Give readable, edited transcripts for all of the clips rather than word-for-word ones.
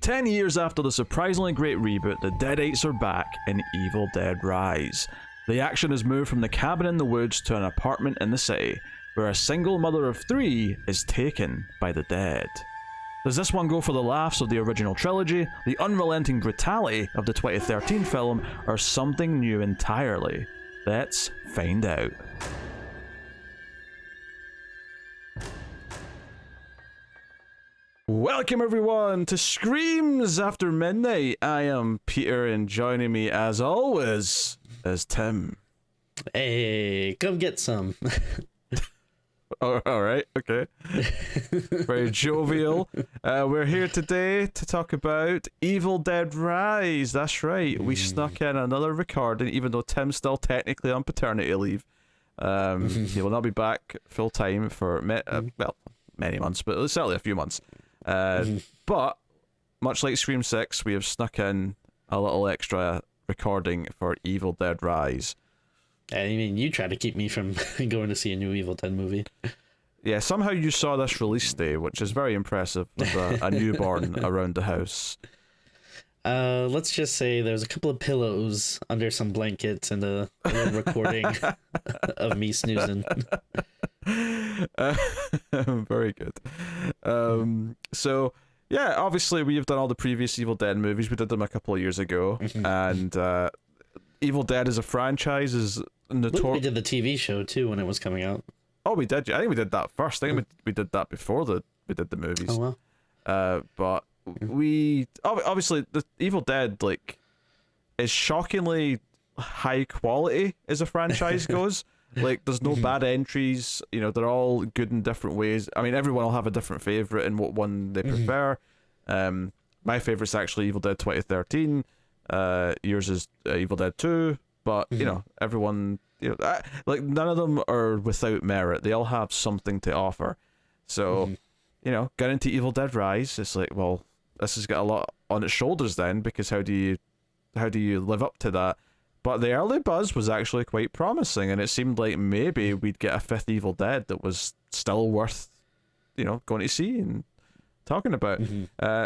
10 years after the surprisingly great reboot, the Deadites are back in Evil Dead Rise. The action has moved from the cabin in the woods to an apartment in the city, where a single mother of 3 is taken by the dead. Does this one go for the laughs of the original trilogy, the unrelenting brutality of the 2013 film, or something new entirely? Let's find out. Welcome everyone to Screams After Midnight. I am Peter, and joining me as always is Tim. Hey, come get some. Oh, all right, okay. Very jovial. We're here today to talk about Evil Dead Rise. That's right. We snuck in another recording, even though Tim's still technically on paternity leave. He will not be back full time for many months, but certainly a few months. But much like Scream 6, we have snuck in a little extra recording for Evil Dead Rise. I mean, you tried to keep me from going to see a new Evil Dead movie. Yeah, somehow you saw this release day, which is very impressive with a newborn around the house. Let's just say there's a couple of pillows under some blankets and a little recording of me snoozing. Very good. So yeah, obviously we have done all the previous Evil Dead movies. We did them a couple of years ago, and Evil Dead as a franchise is notorious. We did the TV show too when it was coming out. Oh, we did. I think we did that first. I think we did that before we did the movies. Oh well. But we obviously the Evil Dead is shockingly high quality as a franchise goes. Like, there's no bad entries. You know, they're all good in different ways. I mean, everyone will have a different favorite and what one they prefer. My favorite's actually Evil Dead 2013. Yours is Evil Dead 2. But you know, everyone, you know, none of them are without merit. They all have something to offer. So, you know, getting into Evil Dead Rise, it's like, well, this has got a lot on its shoulders then, because how do you live up to that? But the early buzz was actually quite promising, and it seemed like maybe we'd get a 5th Evil Dead that was still worth, you know, going to see and talking about.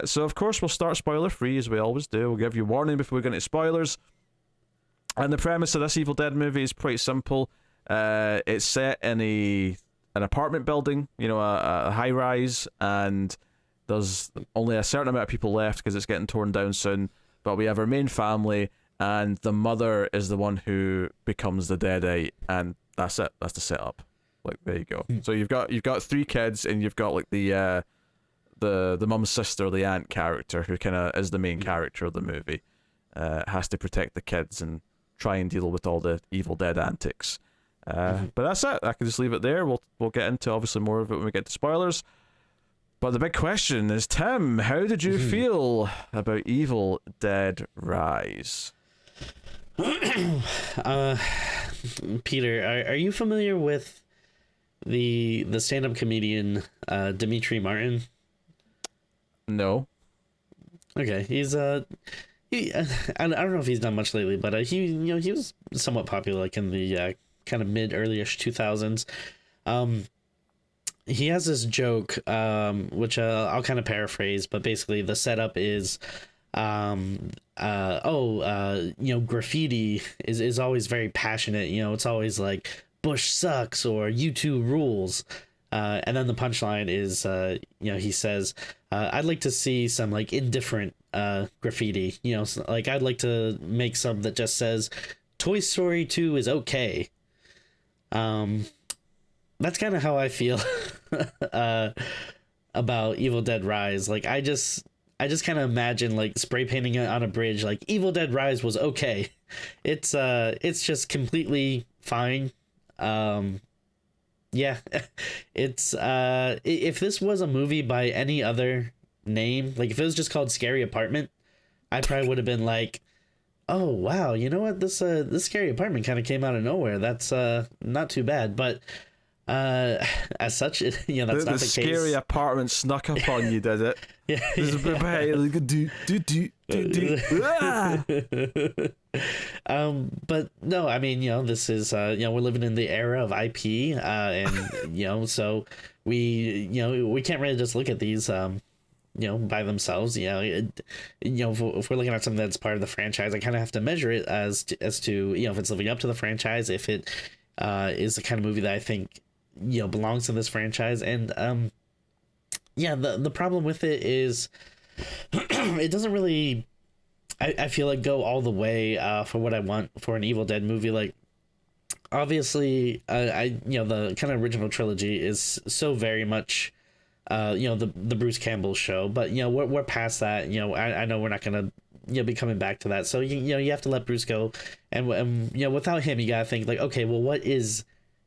So of course we'll start spoiler free as we always do. We'll give you warning before we get into spoilers. And the premise of this Evil Dead movie is pretty simple. It's set in an apartment building, you know, a high rise, and there's only a certain amount of people left because it's getting torn down soon. But we have our main family, and the mother is the one who becomes the Deadite, and that's it. That's the setup. Like, there you go. So you've got 3 kids, and you've got like the mum's sister, the aunt character, who kind of is the main character of the movie. Has to protect the kids and try and deal with all the Evil Dead antics. But that's it. I can just leave it there. We'll get into obviously more of it when we get to spoilers. But the big question is, Tim, how did you feel about Evil Dead Rise? Peter, are you familiar with the stand-up comedian Dimitri Martin? No. Okay, he's I don't know if he's done much lately, but he was somewhat popular like in the kind of early-ish 2000s. He has this joke, which I'll kind of paraphrase, but basically the setup is, graffiti is always very passionate. You know, it's always like Bush sucks or U2 rules. And then the punchline is, he says, I'd like to see some like indifferent graffiti. You know, like I'd like to make some that just says Toy Story 2 is okay. That's kind of how I feel about Evil Dead Rise. Like I just kind of imagine like spray painting it on a bridge, like Evil Dead Rise was okay. It's just completely fine. Yeah, it's if this was a movie by any other name, like if it was just called Scary Apartment, I probably would have been like, oh wow, you know what, this Scary Apartment kind of came out of nowhere. That's not too bad. But as such, that's not the case. The Scary Apartment snuck up on you, did it? Yeah. This is a bit behind, like, but no, I mean, this is we're living in the era of IP, and so we can't really just look at these by themselves. If we're looking at something that's part of the franchise, I kind of have to measure it as to if it's living up to the franchise, if it is the kind of movie that I think belongs to this franchise. And the problem with it is it doesn't really, I feel like, go all the way for what I want for an Evil Dead movie. Like, obviously, the kind of original trilogy is so very much the Bruce Campbell show, but we're past that. I know we're not gonna be coming back to that, so you have to let Bruce go. And without him, you gotta think like, okay, well, what is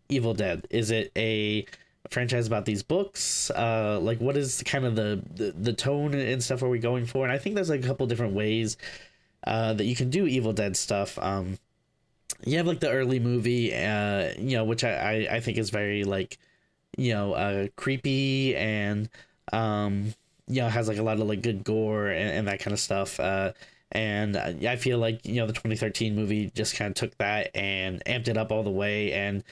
Evil Dead? Is it a franchise about these books? Like, what is kind of the tone and stuff are we going for? And I think there's like a couple different ways that you can do Evil Dead stuff. You have like the early movie, which I think is very like creepy, and has like a lot of like good gore and that kind of stuff. And I feel like the 2013 movie just kind of took that and amped it up all the way, and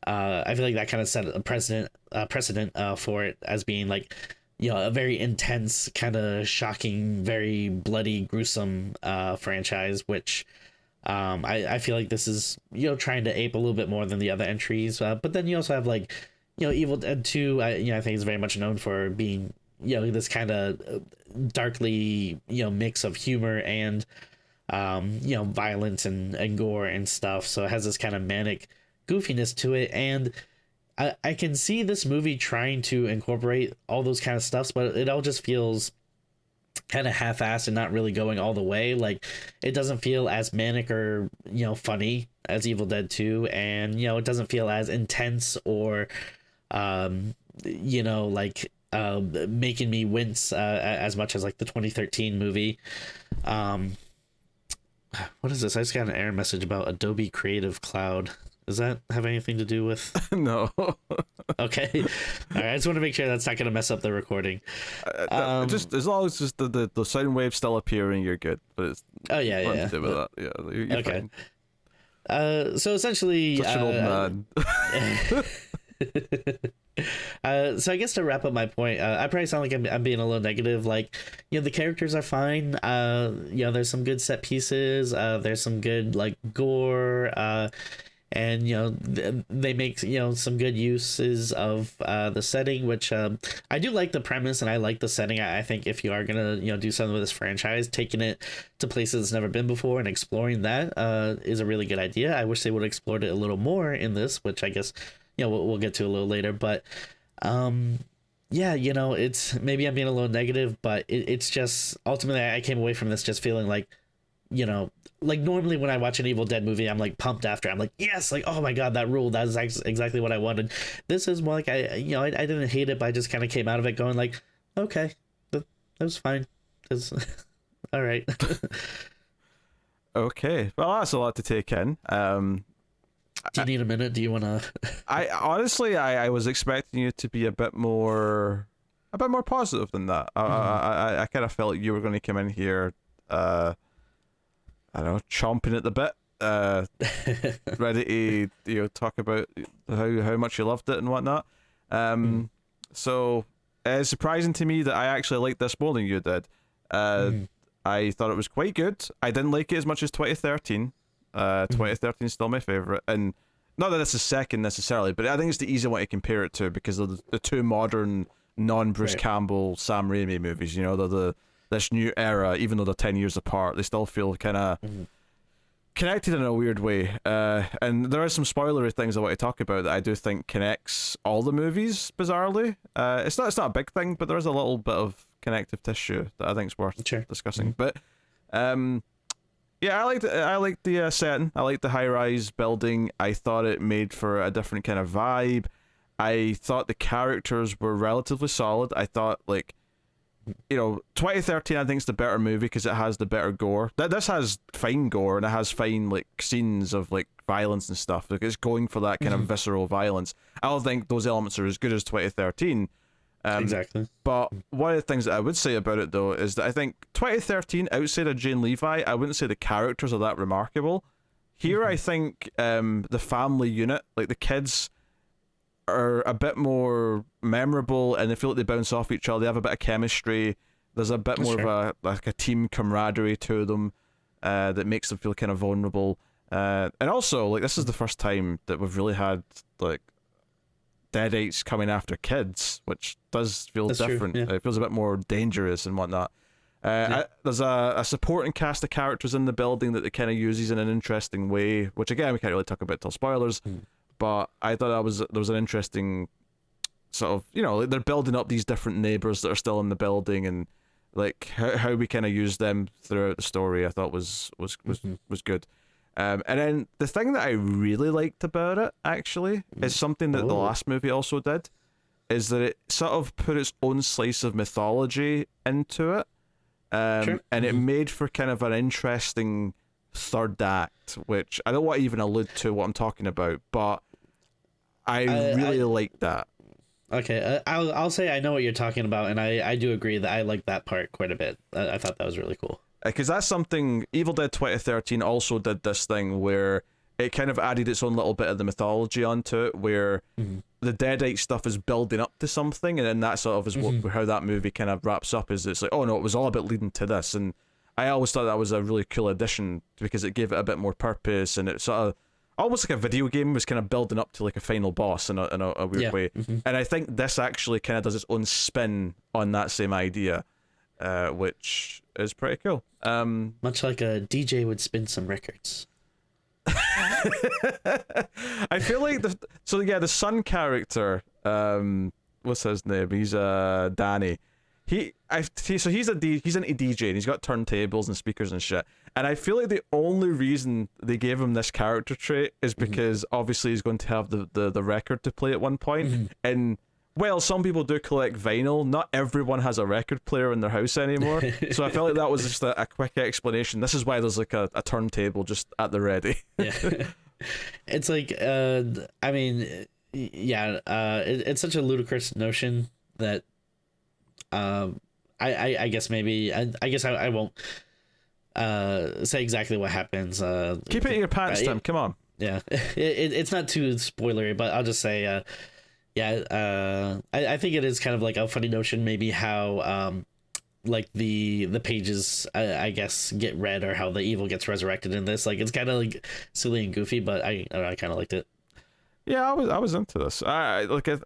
I feel like that kind of set a precedent for it as being like a very intense, kind of shocking, very bloody, gruesome franchise, which I feel like this is trying to ape a little bit more than the other entries. But then you also have like Evil Dead 2. I think is very much known for being this kind of darkly mix of humor and violence and gore and stuff. So it has this kind of manic goofiness to it, and I can see this movie trying to incorporate all those kind of stuffs, but it all just feels kind of half-assed and not really going all the way. Like, it doesn't feel as manic or funny as Evil Dead 2, and it doesn't feel as intense or making me wince as much as like the 2013 movie. What is this? I just got an error message about Adobe Creative Cloud. Does that have anything to do with? No. Okay. All right. I just want to make sure that's not going to mess up the recording. Just as long as just the sound waves still appearing, you're good. But it's nothing to do with that. Yeah, you're okay. fine. So essentially, Such an old man. So I guess to wrap up my point, I probably sound like I'm being a little negative. Like, the characters are fine. There's some good set pieces. There's some good like gore. And they make some good uses of the setting, which I do like the premise, and I like the setting. I think if you are gonna do something with this franchise, taking it to places it's never been before and exploring that is a really good idea. I wish they would have explored it a little more in this, which I guess we'll get to a little later. But it's, maybe I'm being a little negative, but it's just ultimately I came away from this just feeling like like normally when I watch an Evil Dead movie, I'm like pumped after. I'm like, yes, like, oh my god, that ruled. That is exactly what I wanted. This is more like I didn't hate it, but I just kind of came out of it going like, okay, that was fine. All right. Okay, well, that's a lot to take in. Do you need a minute? Do you want to? I honestly, I was expecting you to be a bit more positive than that. I kind of felt like you were going to come in here, I don't know, chomping at the bit, ready to talk about how much you loved it and whatnot. So it's surprising to me that I actually liked this more than you did. I thought it was quite good. I didn't like it as much as 2013. 2013 is still my favorite, and not that this is second necessarily, but I think it's the easy one to compare it to because of the two modern non-Bruce Campbell Sam Raimi movies. They're this new era, even though they're 10 years apart, they still feel kind of connected in a weird way. And there are some spoilery things I want to talk about that I do think connects all the movies bizarrely. It's not a big thing, but there is a little bit of connective tissue that I think is worth discussing. But I liked the setting. I liked the high-rise building. I thought it made for a different kind of vibe. I thought the characters were relatively solid. I thought 2013 I think is the better movie because it has the better gore. This has fine gore and it has fine scenes of violence and stuff. It's going for that kind of visceral violence. I don't think those elements are as good as 2013. Exactly. But one of the things that I would say about it though is that I think 2013, outside of Jane Levi, I wouldn't say the characters are that remarkable. Here I think the family unit, the kids, are a bit more memorable and they feel like they bounce off each other. They have a bit of chemistry. There's a bit more of a team camaraderie to them that makes them feel kind of vulnerable. And also, like, this is the first time that we've really had like Deadites coming after kids, which does feel different. It feels a bit more dangerous and whatnot. There's a supporting cast of characters in the building that they kind of uses in an interesting way, which again we can't really talk about till spoilers. But I thought there was an interesting sort of, like, they're building up these different neighbors that are still in the building, and like how we kind of use them throughout the story. I thought was good. And then the thing that I really liked about it actually is something that the last movie also did, is that it sort of put its own slice of mythology into it. And it made for kind of an interesting third act, which I don't want to even allude to what I'm talking about, but I really liked that. Okay, I'll say I know what you're talking about, and I do agree that I like that part quite a bit. I thought that was really cool. Because that's something Evil Dead 2013 also did, this thing where it kind of added its own little bit of the mythology onto it, where the Deadite stuff is building up to something, and then that sort of is how that movie kind of wraps up, is it's like, oh no, it was all about leading to this. And I always thought that was a really cool addition because it gave it a bit more purpose, and it sort of almost like a video game was kind of building up to like a final boss in a weird way. And I think this actually kind of does its own spin on that same idea, which is pretty cool. Much like a DJ would spin some records. I feel like the son character, what's his name? He's Danny. He's into DJ, and he's got turntables and speakers and shit. And I feel like the only reason they gave him this character trait is because obviously he's going to have the record to play at one point. And well, some people do collect vinyl. Not everyone has a record player in their house anymore. So I felt like that was just a quick explanation. This is why there's like a turntable just at the ready. It's like, I mean, it's such a ludicrous notion that I guess maybe I guess I won't say exactly what happens. Keep it in your pants, Tim. Come on. Yeah, it's not too spoilery, but I'll just say, I think it is kind of like a funny notion, maybe how like the pages I guess get read, or how the evil gets resurrected in this. Like, it's kind of like silly and goofy, but I kind of liked it. Yeah, I was into this. I like it.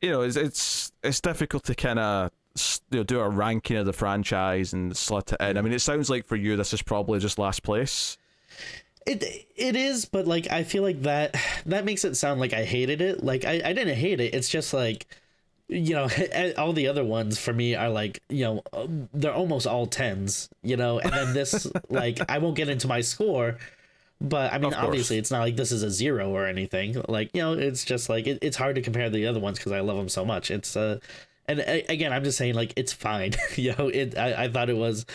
It's difficult to kind of do a ranking of the franchise and slot it in. I mean, it sounds like for you this is probably just last place. It is, but like I feel like that makes it sound like I hated it. Like I didn't hate it. It's just like, all the other ones for me are like, they're almost all 10s, and then this like, I won't get into my score, but I mean, obviously it's not like this is a 0 or anything. Like, it's just like it's hard to compare the other ones because I love them so much. It's and again, I'm just saying, like, it's fine. I thought it was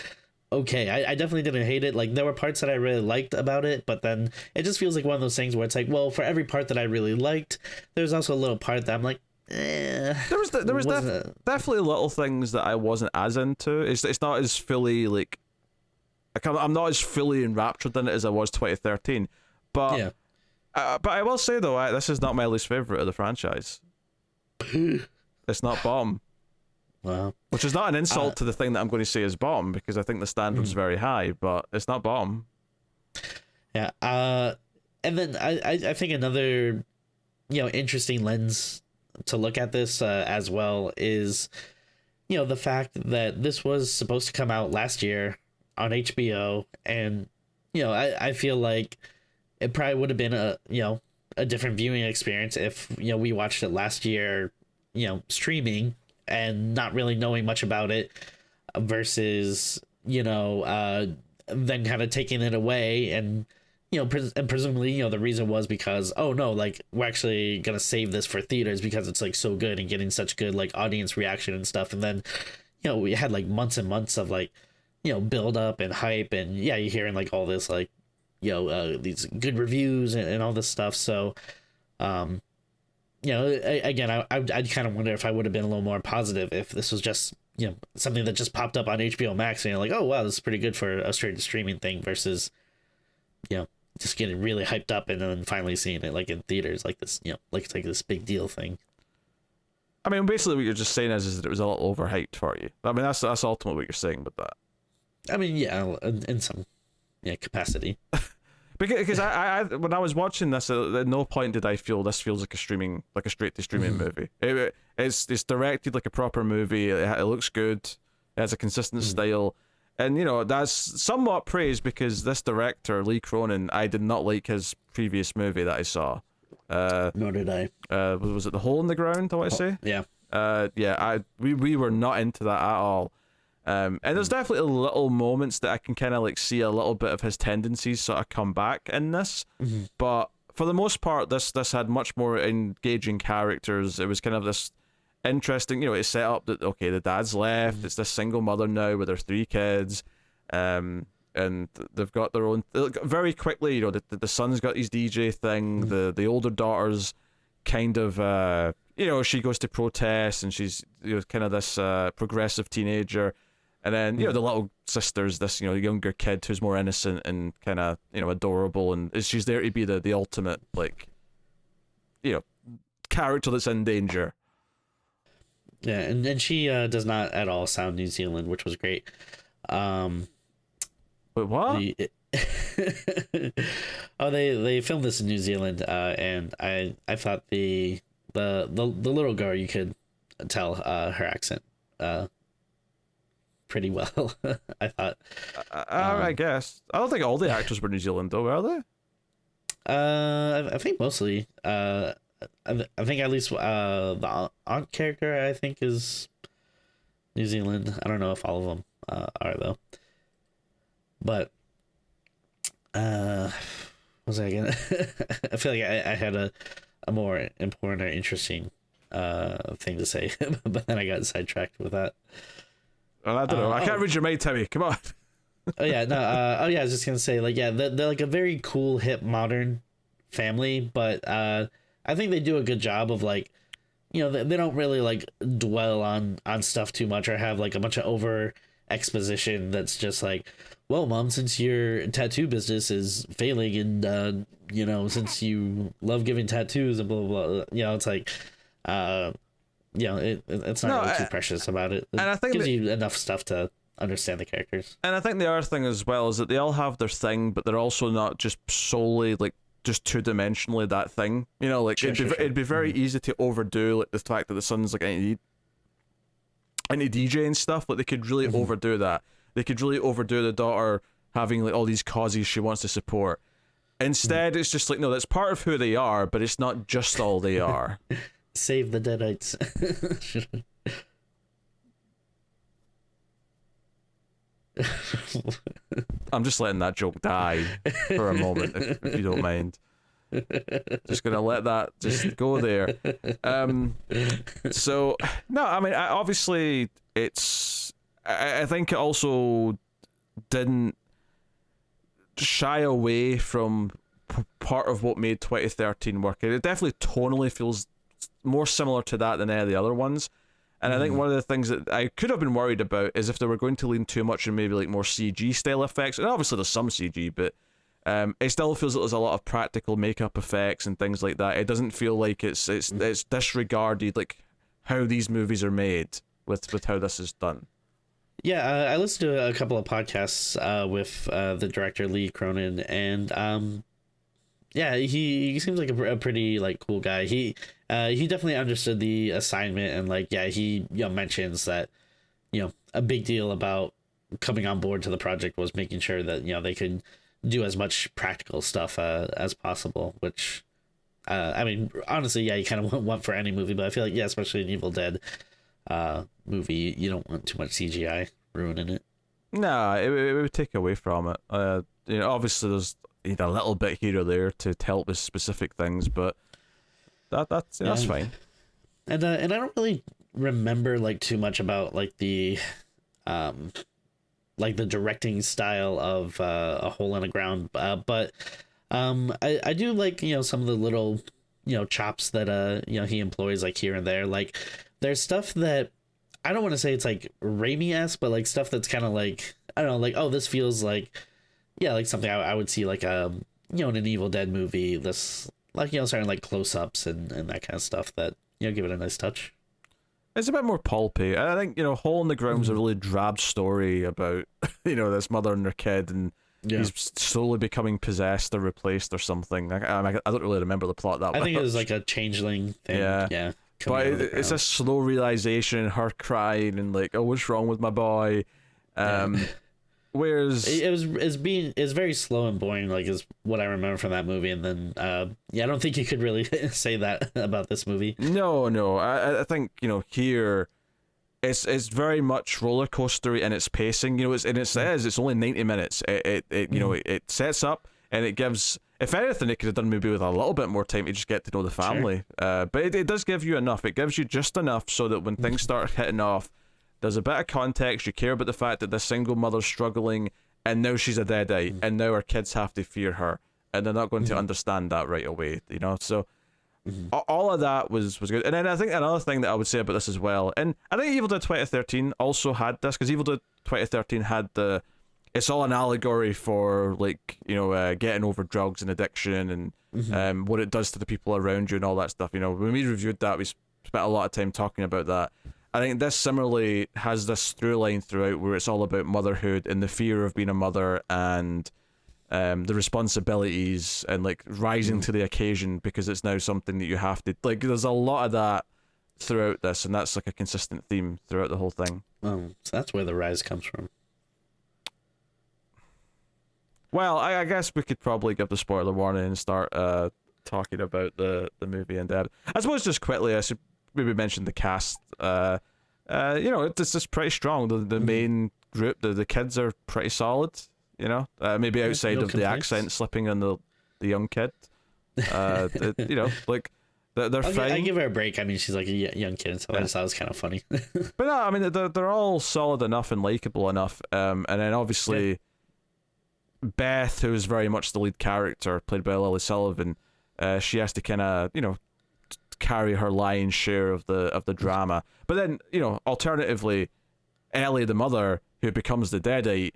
okay. I definitely didn't hate it. Like, there were parts that I really liked about it, but then it just feels like one of those things where it's like, well, for every part that I really liked, there's also a little part that I'm like, there was definitely little things that I wasn't as into. It's not as fully like I'm not as fully enraptured in it as I was 2013, but but I will say though, this is not my least favorite of the franchise. It's not bottom. Wow. Which is not an insult to the thing that I'm going to say is bottom, because I think the standard's very high, but it's not bottom. Yeah. And then I think another, interesting lens to look at this as well is, the fact that this was supposed to come out last year on HBO, and I feel like it probably would have been a different viewing experience if we watched it last year, streaming and not really knowing much about it, versus then kind of taking it away, and and presumably the reason was because, oh no, like, we're actually gonna save this for theaters because it's like so good and getting such good like audience reaction and stuff. And then we had like months and months of like build up and hype, and you're hearing like all this like these good reviews and all this stuff. So again, I'd kind of wonder if I would have been a little more positive if this was just something that just popped up on HBO Max and you're like, oh wow, this is pretty good for a straight to streaming thing, versus just getting really hyped up and then finally seeing it like in theaters, like this like it's like this big deal thing. I mean, basically, what you're just saying is that it was a little overhyped for you. I mean, that's ultimately what you're saying with that. I mean, yeah, in some capacity. Because I when I was watching this, at no point did I feel this feels like a straight to streaming movie. It's directed like a proper movie. It looks good. It has a consistent style, and that's somewhat praised because this director Lee Cronin, I did not like his previous movie that I saw. Nor did I. Was it The Hole in the Ground? I want to say. Yeah. We were not into that at all. And there's definitely little moments that I can kind of like see a little bit of his tendencies sort of come back in this, but for the most part, this had much more engaging characters. It was kind of this interesting, it's set up that okay, the dad's left, it's this single mother now with her 3 kids, and they've got their own. Very quickly, the son's got his DJ thing. The older daughter's kind of she goes to protest and she's kind of this progressive teenager. And then, the little sister's this, younger kid who's more innocent and kind of, adorable. And she's there to be the ultimate, like, character that's in danger. Yeah, and she does not at all sound New Zealand, which was great. Wait, what? They filmed this in New Zealand, and I thought the little girl, you could tell her accent pretty well. I thought. I guess I don't think all the actors were New Zealand though, were they? I think mostly. I think at least the aunt character I think is New Zealand. I don't know if all of them are though. But what was I gonna? I feel like I had a more important or interesting thing to say, but then I got sidetracked with that. I don't know. I can't read your mind, Timmy. Come on. I was just gonna say, like, yeah, they're like a very cool, hip, modern family, but I think they do a good job of, like, they don't really like dwell on stuff too much or have like a bunch of over exposition that's just like, well, Mom, since your tattoo business is failing and since you love giving tattoos and blah blah blah, it's like it's not really too precious about it. And I think gives you enough stuff to understand the characters. And I think the other thing as well is that they all have their thing, but they're also not just solely like just two-dimensionally that thing. It'd be very easy to overdo like the fact that the son's like into DJ and stuff. Like they could really overdo that. They could really overdo the daughter having like all these causes she wants to support. Instead, it's just like, no, that's part of who they are, but it's not just all they are. Save the Deadites. I'm just letting that joke die for a moment, if you don't mind. Just gonna let that just go there. So no, I mean, obviously it's. I think it also didn't shy away from part of what made 2013 work. It definitely tonally feels more similar to that than any of the other ones. And I think one of the things that I could have been worried about is if they were going to lean too much in maybe like more CG style effects. And obviously there's some CG, but it still feels like there's a lot of practical makeup effects and things like that. It doesn't feel like it's disregarded like how these movies are made with how this is done. Yeah, I listened to a couple of podcasts with the director Lee Cronin, and yeah, he seems like a pretty like cool guy. He definitely understood the assignment, and like, yeah, he mentions that a big deal about coming on board to the project was making sure that they could do as much practical stuff as possible. Which I mean, honestly, yeah, you kind of want for any movie, but I feel like, yeah, especially an Evil Dead movie, you don't want too much CGI ruining it. No, it would take away from it. Obviously there's a little bit here or there to help with specific things, but that's fine. And I don't really remember like too much about like the directing style of A Hole in the Ground, but I do like some of the little chops that he employs like here and there. Like there's stuff that I don't want to say it's like Raimi-esque, but like stuff that's kind of like, I don't know, like, oh, this feels like, yeah, like something I would see like in an Evil Dead movie. This like starting like close-ups and that kind of stuff that give it a nice touch. It's a bit more pulpy. I think, Hole in the Ground's a really drab story about, this mother and her kid, and he's slowly becoming possessed or replaced or something. I don't really remember the plot that much. I think it was like a changeling thing. Yeah. But it's a slow realization, her crying and like, oh, what's wrong with my boy? Whereas it's very slow and boring, like is what I remember from that movie. And then I don't think you could really say that about this movie. No, I think here it's very much roller coastery in its pacing. It's only 90 minutes. It sets up and it gives. If anything, it could have done maybe with a little bit more time to just get to know the family. Sure. But it does give you enough. It gives you just enough so that when things start hitting off, there's a bit of context. You care about the fact that this single mother's struggling, and now she's a deadite, and now her kids have to fear her, and they're not going to understand that right away. So all of that was good. And then I think another thing that I would say about this as well, and I think Evil Dead 2013 also had this, because Evil Dead 2013 had it's all an allegory for getting over drugs and addiction and what it does to the people around you and all that stuff. When we reviewed that, we spent a lot of time talking about that. I think this similarly has this through line throughout where it's all about motherhood and the fear of being a mother and the responsibilities and rising to the occasion because it's now something that you have to there's a lot of that throughout this, and that's a consistent theme throughout the whole thing. So that's where the rise comes from. Well, I guess we could probably give the spoiler warning and start talking about the movie in depth. I suppose just quickly, I should maybe mention the cast. It's just pretty strong. The main group, the kids are pretty solid. Maybe outside of the accent slipping on the young kid. They're fine. I give her a break. I mean, she's like a young kid, so I just thought it was kind of funny. But no, I mean they're all solid enough and likable enough. And then obviously. Yeah. Beth, who's very much the lead character, played by Lily Sullivan, she has to kind of carry her lion's share of the drama. But then alternatively, Ellie, the mother, who becomes the deadite,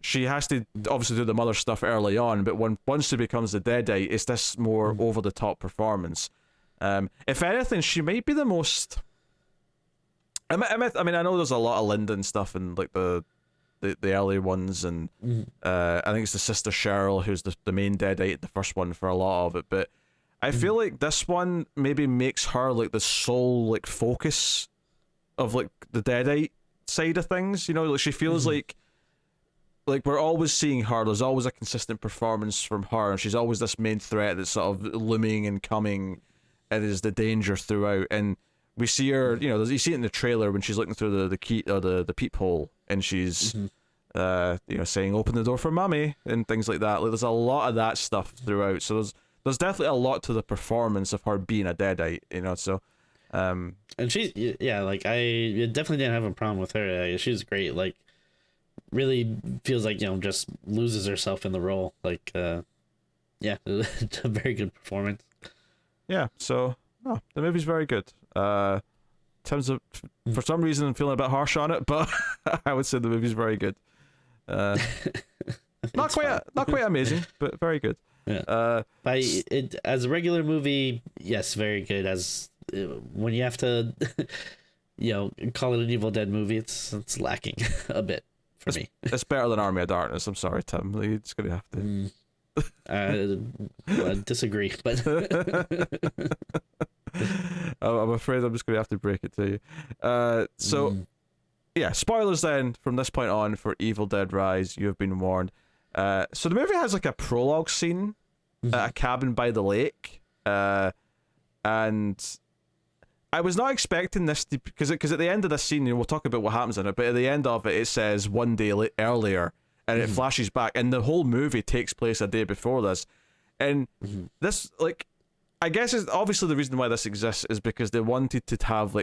she has to obviously do the mother stuff early on. But once she becomes the deadite, it's this more over the top performance. If anything, she might be the most. I mean, I know there's a lot of Lyndon stuff and the early ones, and I think it's the sister Cheryl who's the main deadite, the first one for a lot of it, but I feel like this one maybe makes her the sole focus of the deadite side of things. She feels like we're always seeing her. There's always a consistent performance from her, and she's always this main threat that's sort of looming and coming, and is the danger throughout. And we see her, you see it in the trailer when she's looking through the key or the peephole, and she's saying "open the door for mommy" and things like that. There's a lot of that stuff throughout. So there's definitely a lot to the performance of her being a deadite. So and she's I definitely didn't have a problem with her. She's great. Really feels just loses herself in the role. It's a very good performance. Yeah. So the movie's very good. In terms of, for some reason, I'm feeling a bit harsh on it, but I would say the movie's very good. Not quite amazing, but very good. Yeah. As a regular movie, yes, very good. As when you have to, call it an Evil Dead movie, it's lacking a bit for me. It's better than Army of Darkness. I'm sorry, Tim. You're just gonna have to. I disagree, but I'm afraid I'm just going to have to break it to you. Yeah, spoilers then from this point on for Evil Dead Rise. You have been warned. So the movie has a prologue scene at a cabin by the lake, and I was not expecting this to, because at the end of this scene, we'll talk about what happens in it, but at the end of it says one day earlier, and it flashes back, and the whole movie takes place a day before this, and this I guess is obviously the reason why this exists is because they wanted to have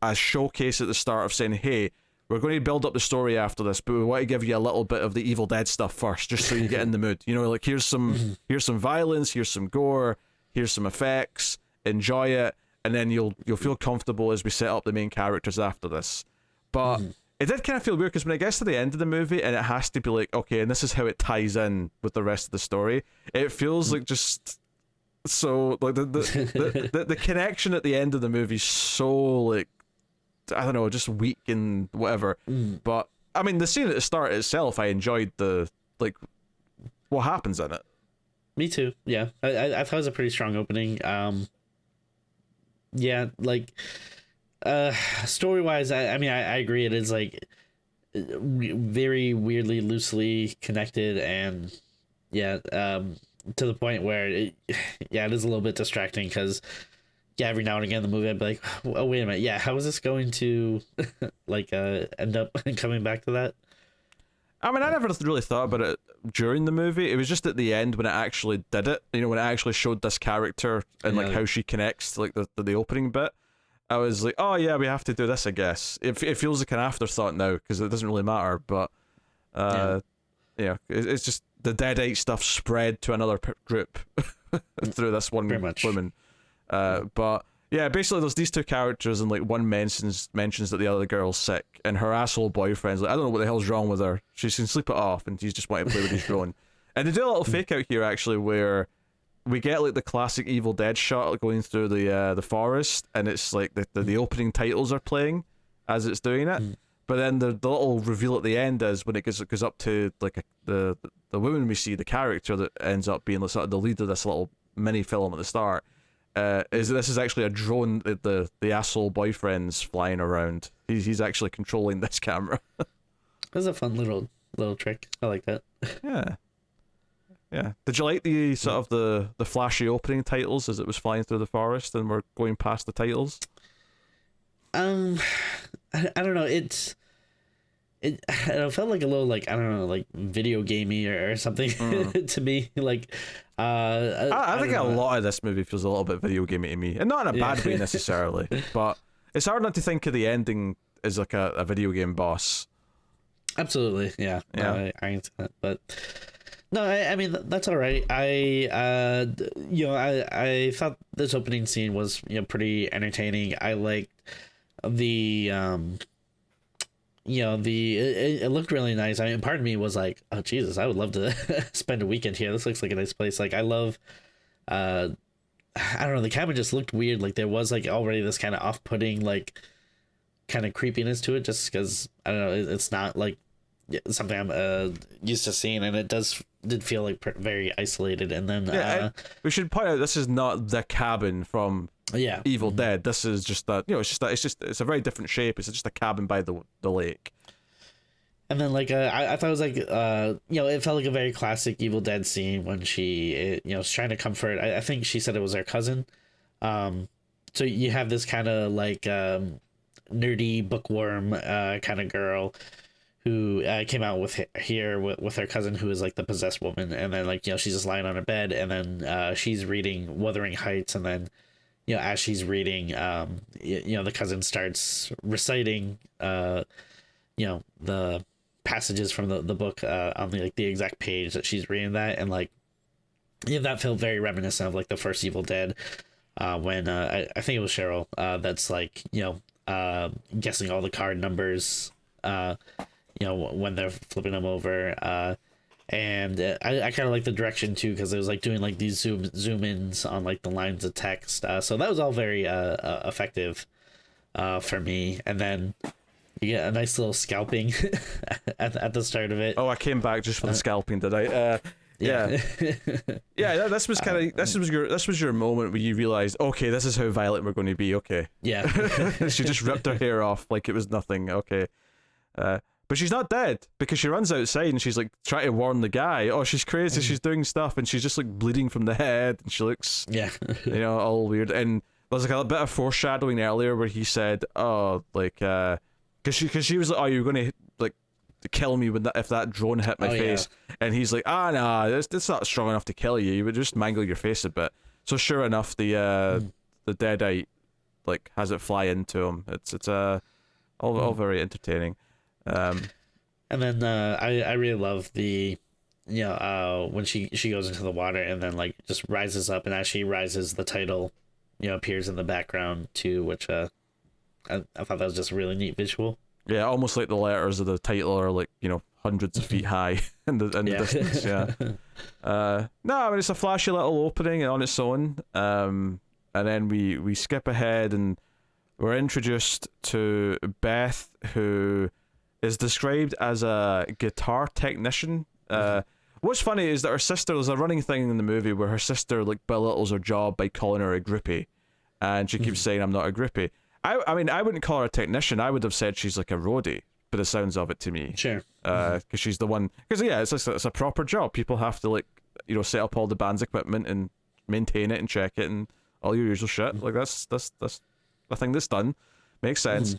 a showcase at the start of saying, hey, we're going to build up the story after this, but we want to give you a little bit of the Evil Dead stuff first, just so you get in the mood. Here's some violence, here's some gore, here's some effects, enjoy it, and then you'll feel comfortable as we set up the main characters after this. But it did kind of feel weird because when it gets to the end of the movie and it has to be okay, and this is how it ties in with the rest of the story, it feels like just So like the connection at the end of the movie is so like, I don't know, just weak and whatever. But I mean, the scene at the start itself, I enjoyed the like what happens in it. Me too. Yeah, I thought it was a pretty strong opening. Yeah, like story wise, I mean, I agree. It is like very weirdly, loosely connected, and yeah, to the point where yeah, it is a little bit distracting because yeah, every now and again in the movie I'd be like, oh wait a minute, yeah, how is this going to like end up coming back to that? I mean, I never really thought about it during the movie. It was just at the end when it actually did it. You know, when it actually showed this character and like how she connects to like the opening bit. I was like, oh yeah, we have to do this, I guess. It feels like an afterthought now because it doesn't really matter. But yeah, it's just the Deadite stuff spread to another group through this one woman. But yeah, basically there's these two characters and like one mentions that the other girl's sick and her asshole boyfriend's like, I don't know what the hell's wrong with her. She can sleep it off and he's just wanting to play with his drone. And they do a little fake out here actually where we get like the classic Evil Dead shot going through the forest and it's like the opening titles are playing as it's doing it. But then the little reveal at the end is when it goes up to like the woman we see, the character that ends up being sort of the lead of this little mini film at the start. This is actually a drone that the asshole boyfriend's flying around. He's actually controlling this camera. That's a fun little trick. I like that. Yeah. Did you like the sort of the flashy opening titles as it was flying through the forest and we're going past the titles? I don't know. It felt like a little like, I don't know, like video gamey or something to me. Like I think a lot of this movie feels a little bit video gamey to me, and not in a bad way necessarily. But it's hard not to think of the ending as like a video game boss. Absolutely, yeah. No, I ain't that, but no, I mean that's all right. I thought this opening scene was pretty entertaining. I liked the it looked really nice. I mean, part of me was like, oh Jesus, I would love to spend a weekend here. This looks like a nice place. Like I love I don't know, the cabin just looked weird. Like there was like already this kind of off-putting like kind of creepiness to it, just because I don't know, it's not like something I'm used to seeing, and it did feel like very isolated. And then we should point out this is not the cabin from Evil Dead. This is just that it's a very different shape. It's just a cabin by the lake. And then like I thought it was like it felt like a very classic Evil Dead scene when she was trying to comfort. I think she said it was her cousin. So you have this kind of like nerdy bookworm kind of girl who came out with her cousin who is like the possessed woman, and then like she's just lying on her bed, and then she's reading Wuthering Heights, and then as she's reading the cousin starts reciting the passages from the book on the exact page that she's reading that, and like that felt very reminiscent of like the first Evil Dead when I think it was Cheryl that's like guessing all the card numbers when they're flipping them over, and I kind of like the direction too, because it was like doing like these zoom ins on like the lines of text, so that was all very effective for me. And then you get a nice little scalping at the start of it. Oh, I came back just for the scalping, did I? Yeah. Yeah, this was your moment where you realized, okay, this is how violent we're going to be. Okay. Yeah. She just ripped her hair off like it was nothing. Okay. But she's not dead, because she runs outside and she's like trying to warn the guy. Oh, she's crazy. She's doing stuff, and she's just like bleeding from the head, and she looks all weird. And there's like a bit of foreshadowing earlier where he said, oh, like because she was like, oh, you're gonna like kill me if that drone hit my face. And he's like, nah, it's not strong enough to kill you. You would just mangle your face a bit. So sure enough, the Deadite like has it fly into him. It's all very entertaining. And then I really love the when she goes into the water and then like just rises up, and as she rises, the title appears in the background too, which I thought that was just a really neat visual. Yeah, almost like the letters of the title are like, hundreds of feet high in the distance. Yeah. No, I mean it's a flashy little opening on its own. And then we skip ahead and we're introduced to Beth, who is described as a guitar technician. What's funny is that her sister, there's a running thing in the movie where her sister like belittles her job by calling her a groupie, and she keeps saying, "I'm not a groupie." I mean, I wouldn't call her a technician. I would have said she's like a roadie, but the sounds of it to me. Sure. Because she's the one. Because yeah, it's a proper job. People have to like set up all the band's equipment and maintain it and check it and all your usual shit. Like that's a thing that's done. Makes sense.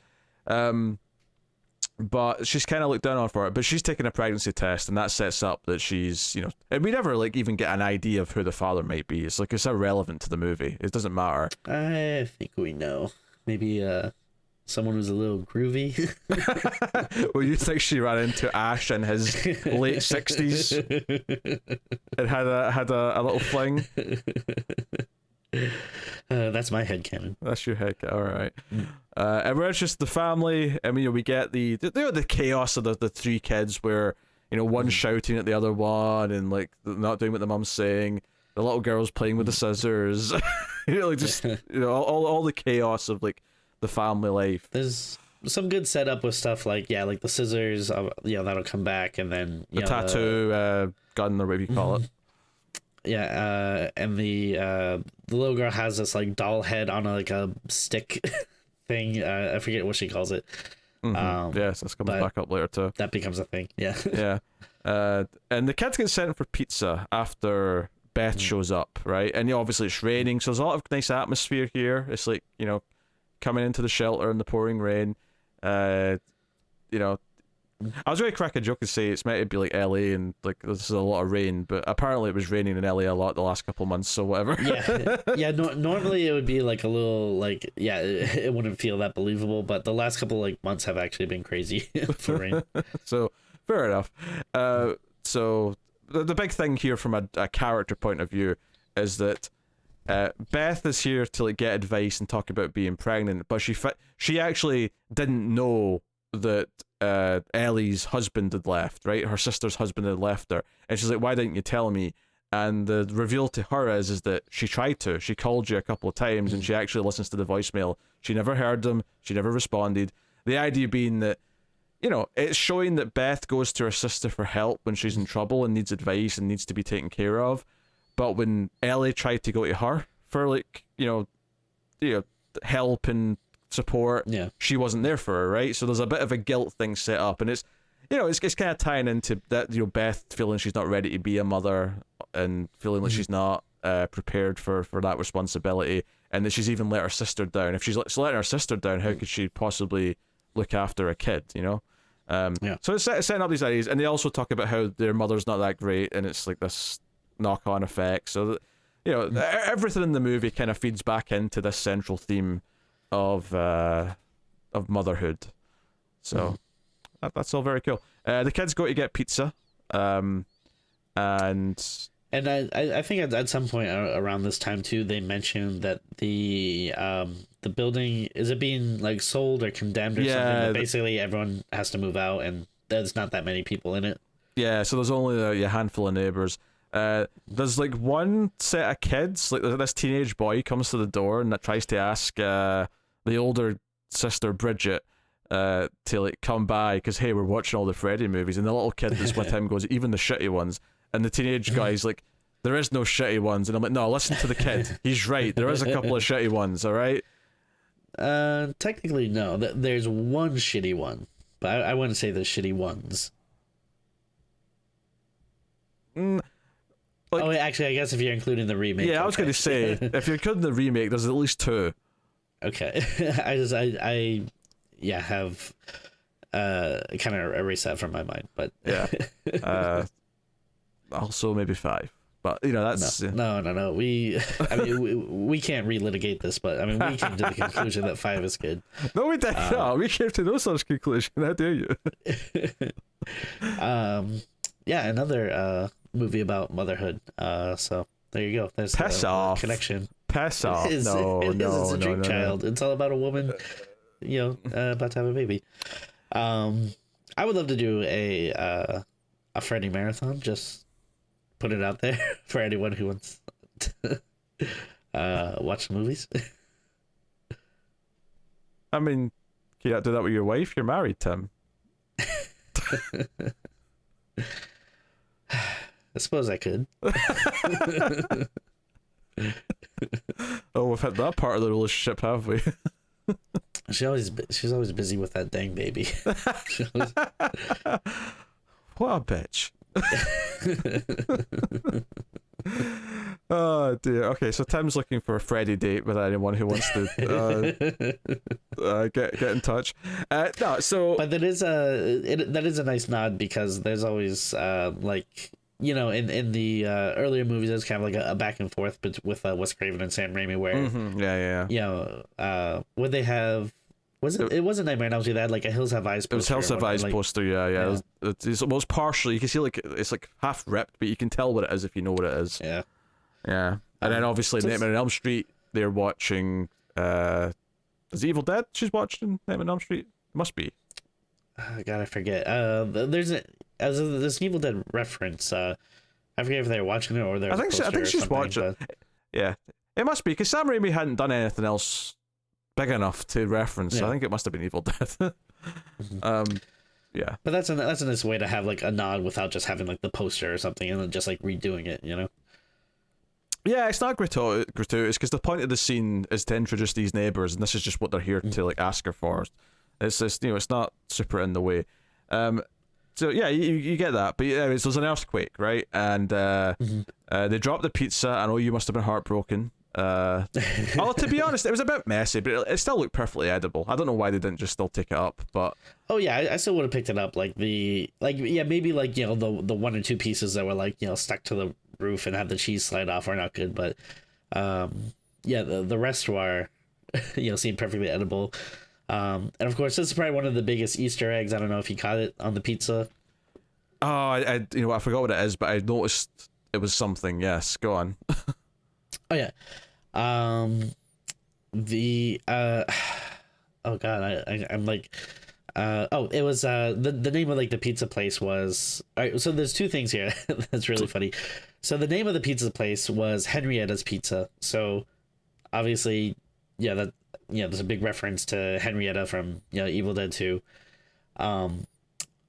But she's kind of looked down on for it. But she's taking a pregnancy test, and that sets up that she's and we never like even get an idea of who the father might be. It's like it's irrelevant to the movie. It doesn't matter. I think we know. Maybe someone who's a little groovy. Well, you think she ran into Ash in his late 60s and had a little fling? That's my headcanon. That's your headcanon. All right. And we're just the family. I mean, we get the chaos of the three kids where one's shouting at the other one and like not doing what the mum's saying. The little girl's playing with the scissors. All the chaos of like the family life. There's some good setup with stuff like like the scissors, that'll come back, and then the tattoo gun or whatever you call it. Yeah, and the little girl has this like doll head on a stick thing. I forget what she calls it. Yes, that's coming back up later too. That becomes a thing. Yeah. Yeah. And the kids get sent for pizza after Beth shows up, right? And obviously it's raining, so there's a lot of nice atmosphere here. It's like, coming into the shelter in the pouring rain. I was going to crack a joke and say it's meant to be like LA and like there's a lot of rain, but apparently it was raining in LA a lot the last couple months, so whatever. Normally it would be like a little like it wouldn't feel that believable, but the last couple like months have actually been crazy for rain. So fair enough. So the big thing here from a character point of view is that Beth is here to like get advice and talk about being pregnant, but she actually didn't know that Ellie's husband had left, right? Her sister's husband had left her, and she's like, "Why didn't you tell me?" And the reveal to her is that she tried to. She called you a couple of times, and she actually listens to the voicemail. She never heard them. She never responded. The idea being that it's showing that Beth goes to her sister for help when she's in trouble and needs advice and needs to be taken care of. But when Ellie tried to go to her for like, help and support, she wasn't there for her, right? So there's a bit of a guilt thing set up, and it's kind of tying into that, Beth feeling she's not ready to be a mother and feeling like she's not prepared for that responsibility, and that she's even let her sister down. If she's letting her sister down, how could she possibly look after a kid, So it's setting up these ideas, and they also talk about how their mother's not that great, and it's like this knock-on effect. So everything in the movie kind of feeds back into this central theme of motherhood. So that's all very cool. The kids go to get pizza, and I think at some point around this time too, they mentioned that the building, is it being like sold or condemned or something? But basically everyone has to move out, and there's not that many people in it. Yeah, so there's only a handful of neighbors. There's like one set of kids, like this teenage boy comes to the door and that tries to ask the older sister Bridget to like come by because, hey, we're watching all the Freddy movies, and the little kid that's with him goes, even the shitty ones, and the teenage guy's like, there is no shitty ones, and I'm like, no, listen to the kid, he's right, there is a couple of shitty ones, all right? Technically no, there's one shitty one, but I wouldn't say there's shitty ones. Actually, I guess if you're including the remake. Yeah, I was going to say, if you're including the remake, there's at least two. Okay. I have kind of erased that from my mind, but yeah. Also maybe 5. But that's no. We can't relitigate this, but I mean we came to the conclusion that 5 is good. No, we didn't. No, we came to no such conclusion. How dare you? Another movie about motherhood. So there you go. There's Piss off. Connection. Piss off. It's a dream child. It's all about a woman, about to have a baby. I would love to do a Freddy marathon. Just put it out there for anyone who wants to watch the movies. I mean, can you not do that with your wife? You're married, Tim. I suppose I could. Oh, we've hit that part of the relationship, have we? She's always busy with that dang baby. What a bitch. Oh dear. Okay, so Tim's looking for a Freddy date with anyone who wants to get in touch. No, so But that is a nice nod, because there's always like, you know, in the earlier movies, there's kind of like a back and forth with Wes Craven and Sam Raimi, where yeah. you know, would they have, it wasn't Nightmare on Elm Street, they had like a Hills Have Eyes poster. It was Hills Have Eyes poster, yeah. It's almost partially, you can see like it's like half ripped, but you can tell what it is if you know what it is. Yeah. And then obviously Nightmare on Elm Street, they're watching is it Evil Dead she's watching Nightmare on Elm Street? It must be. God, I forget. There's an Evil Dead reference. I forget if they're watching it or they're. I think she's watching. But... Yeah, it must be, because Sam Raimi hadn't done anything else big enough to reference. Yeah. So I think it must have been Evil Dead. Yeah. But that's a nice way to have like a nod without just having like the poster or something and then just like redoing it, you know. Yeah, it's not gratuitous, because the point of the scene is to introduce these neighbors, and this is just what they're here to like ask her for. It's just, you know, it's not super in the way. So yeah, you get that. But anyways, there's an earthquake, right? And they drop the pizza. I know you must have been heartbroken. Oh, to be honest, it was a bit messy, but it still looked perfectly edible. I don't know why they didn't just still take it up, but oh yeah, I still would have picked it up. Maybe like, you know, the one or two pieces that were like, you know, stuck to the roof and have the cheese slide off are not good, but yeah, the rest were you know, seemed perfectly edible. And of course, this is probably one of the biggest Easter eggs. I don't know if you caught it on the pizza. Oh, I you know, I forgot what it is, but I noticed it was something. Yes, go on. Oh yeah. The oh god, I'm like it was the name of like the pizza place was, all right, so there's two things here that's really funny. So the name of the pizza place was Henrietta's Pizza. So obviously, yeah, that, you know, there's a big reference to Henrietta from, you know, Evil Dead 2.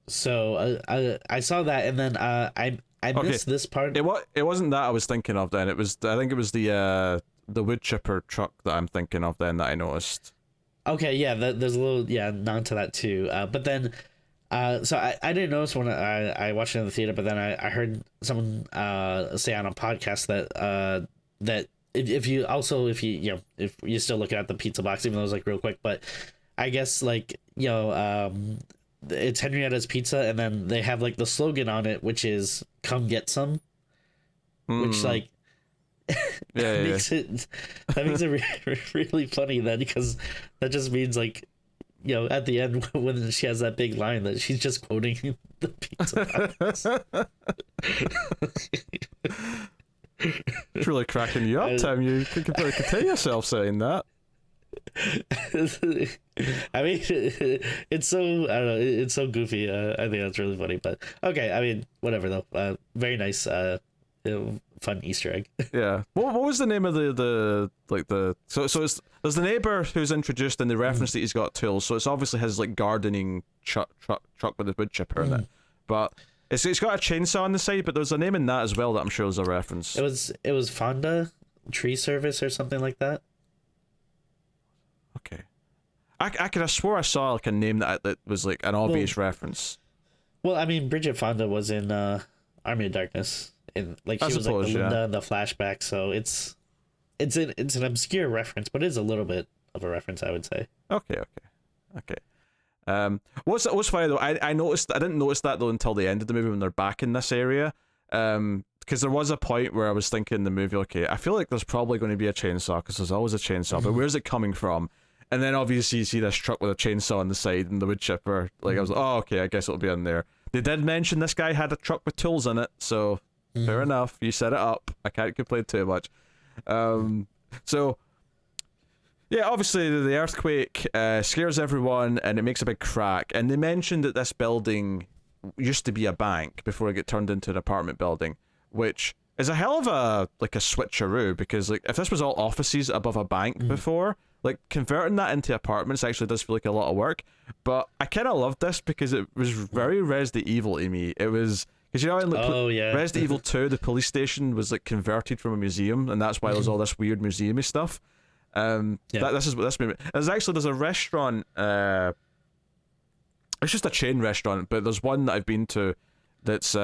So I saw that, and then I missed this part. It wasn't that I was thinking of then. I think it was the wood chipper truck that I'm thinking of then that I noticed. Okay, yeah, there's a little nod to that too. But then so I didn't notice when I watched it in the theater, but then I heard someone say on a podcast that if you you know, if you're still looking at the pizza box, even though it was like real quick, but I guess like, you know, it's Henrietta's Pizza, and then they have like the slogan on it, which is "Come get some," which like makes it really funny then, because that just means like, you know, at the end when she has that big line that she's just quoting the pizza box. It's really cracking you up, Tim. You can contain yourself saying that. I mean, it's so, I don't know, it's so goofy. I think that's really funny. But okay, I mean, whatever though. Very nice, you know, fun Easter egg. Yeah. What was the name of the so it's, there's the neighbor who's introduced, and the reference that he's got tools. So it's obviously his like gardening truck with the wood chipper in it, but. It's got a chainsaw on the side, but there's a name in that as well that I'm sure is a reference. It was Fonda Tree Service or something like that. Okay, I could have swore I saw like a name that was like an obvious reference. Well, I mean, Bridget Fonda was in Army of Darkness, and like she was like the Linda in the flashback. So it's an obscure reference, but it is a little bit of a reference, I would say. Okay. What's funny though, I noticed, I didn't notice that though until the end of the movie when they're back in this area, because there was a point where I was thinking in the movie, okay, I feel like there's probably going to be a chainsaw, because there's always a chainsaw, but where's it coming from? And then obviously you see this truck with a chainsaw on the side and the wood chipper, like I was like, oh okay, I guess it'll be in there. They did mention this guy had a truck with tools in it, so fair enough, you set it up, I can't complain too much. So Yeah, obviously the earthquake scares everyone and it makes a big crack. And they mentioned that this building used to be a bank before it got turned into an apartment building, which is a hell of a switcheroo, because like if this was all offices above a bank before, like converting that into apartments actually does feel like a lot of work. But I kind of loved this because it was very Resident Evil to me. It was because in Resident Evil 2, the police station was like converted from a museum, and that's why there's all this weird museumy stuff. This is what this movie. There's a restaurant. It's just a chain restaurant, but there's one that I've been to that's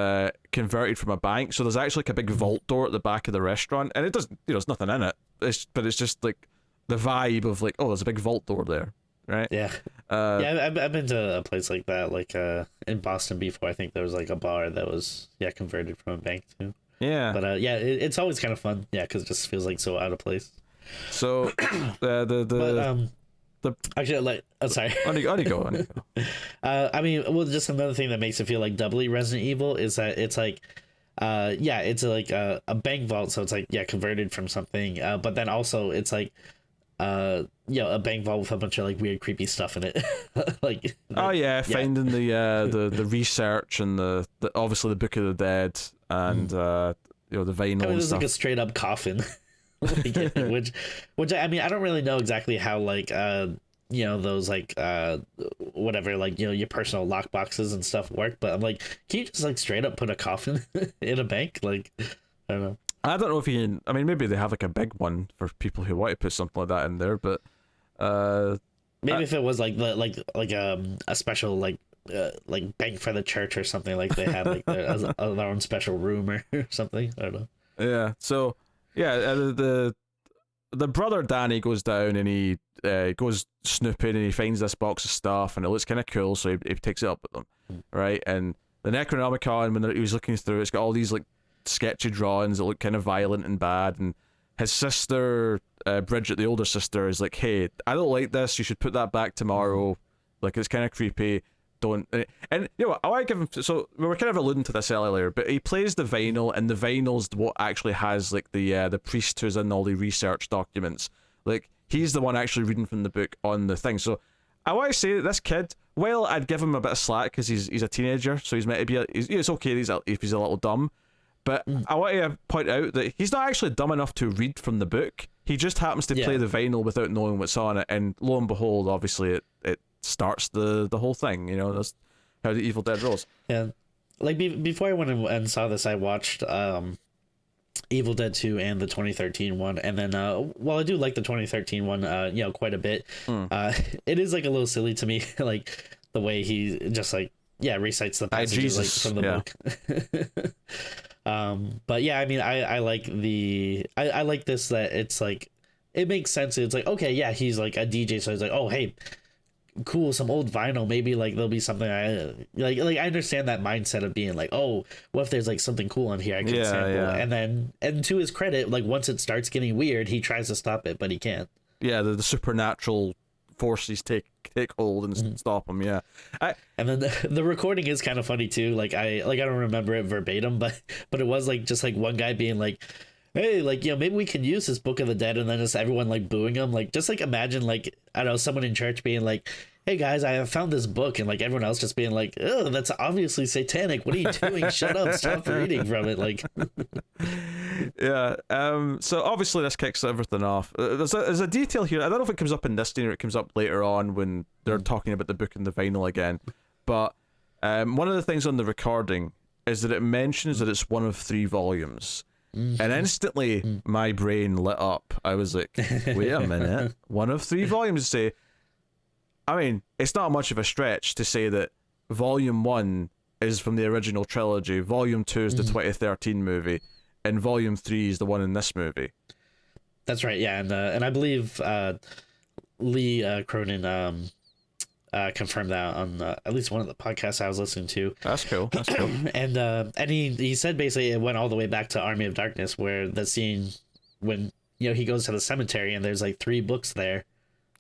converted from a bank. So there's actually like a big vault door at the back of the restaurant, and it doesn't, there's nothing in it. But it's just like the vibe of like, oh, there's a big vault door there, right? Yeah. I've been to a place like that, like in Boston before. I think there was like a bar that was converted from a bank too. Yeah. But it's always kind of fun, because it just feels like so out of place. So actually, like, sorry. On you go. I mean, well, just another thing that makes it feel like doubly Resident Evil is that it's like, it's like a bank vault, so it's like converted from something, but then also it's like, a bank vault with a bunch of like weird, creepy stuff in it, finding the research and the obviously the Book of the Dead and the vinyl. There's stuff. Like a straight up coffin. which I mean, I don't really know exactly how like those like whatever, like your personal lock boxes and stuff work, but I'm like, can you just like straight up put a coffin in a bank? Like, I don't know if you can. I mean, maybe they have like a big one for people who want to put something like that in there, but maybe if it was like a special like bank for the church or something, like they had like their own special room or something. I don't know. Yeah. So. Yeah, the brother Danny goes down and he goes snooping and he finds this box of stuff and it looks kind of cool, so he takes it up with them, right? And the Necronomicon, when he was looking through, it's got all these like sketchy drawings that look kind of violent and bad. And his sister, Bridget, the older sister, is like, "Hey, I don't like this. You should put that back tomorrow. Like it's kind of creepy. Don't." And what, I want to give him. So we were kind of alluding to this earlier, but he plays the vinyl, and the vinyl's what actually has like the priest who's in all the research documents. Like he's the one actually reading from the book on the thing. So I want to say that this kid, well, I'd give him a bit of slack because he's a teenager, so he's meant to be. It's okay if he's a little dumb, but I want to point out that he's not actually dumb enough to read from the book. He just happens to play the vinyl without knowing what's on it, and lo and behold, obviously it starts the whole thing. That's how the Evil Dead rolls. Yeah, like before I went and saw this, I watched Evil Dead 2 and the 2013 one, and then while I do like the 2013 one quite a bit, it is like a little silly to me, like the way he just like recites the passages like from the book. But I mean, I like I like this, that it's like it makes sense. It's like, okay, he's like a DJ, so he's like, oh hey, cool, some old vinyl, maybe like there'll be something I like I understand that mindset of being like, oh, what if there's like something cool on here I can sample. And to his credit, like once it starts getting weird, he tries to stop it, but he can't. The supernatural forces take hold and stop him. And then the recording is kind of funny too. Like I don't remember it verbatim, but it was like just like one guy being like, hey, like, maybe we can use this Book of the Dead, and then just everyone like booing him. Like, just like imagine like, I don't know, someone in church being like, hey guys, I have found this book, and like everyone else just being like, oh, that's obviously satanic. What are you doing? Shut up, stop reading from it. Like so obviously this kicks everything off. There's a detail here. I don't know if it comes up in this scene or it comes up later on when they're talking about the book and the vinyl again, but one of the things on the recording is that it mentions that it's one of 3 volumes. And instantly my brain lit up. I was like, wait a minute, one of 3 volumes. Say, I mean, it's not much of a stretch to say that volume 1 is from the original trilogy, volume 2 is the 2013 movie, and volume 3 is the one in this movie. That's right, and I believe Lee Cronin confirmed that on at least one of the podcasts I was listening to. That's cool. And he said basically it went all the way back to Army of Darkness, where the scene when he goes to the cemetery and there's like 3 books there.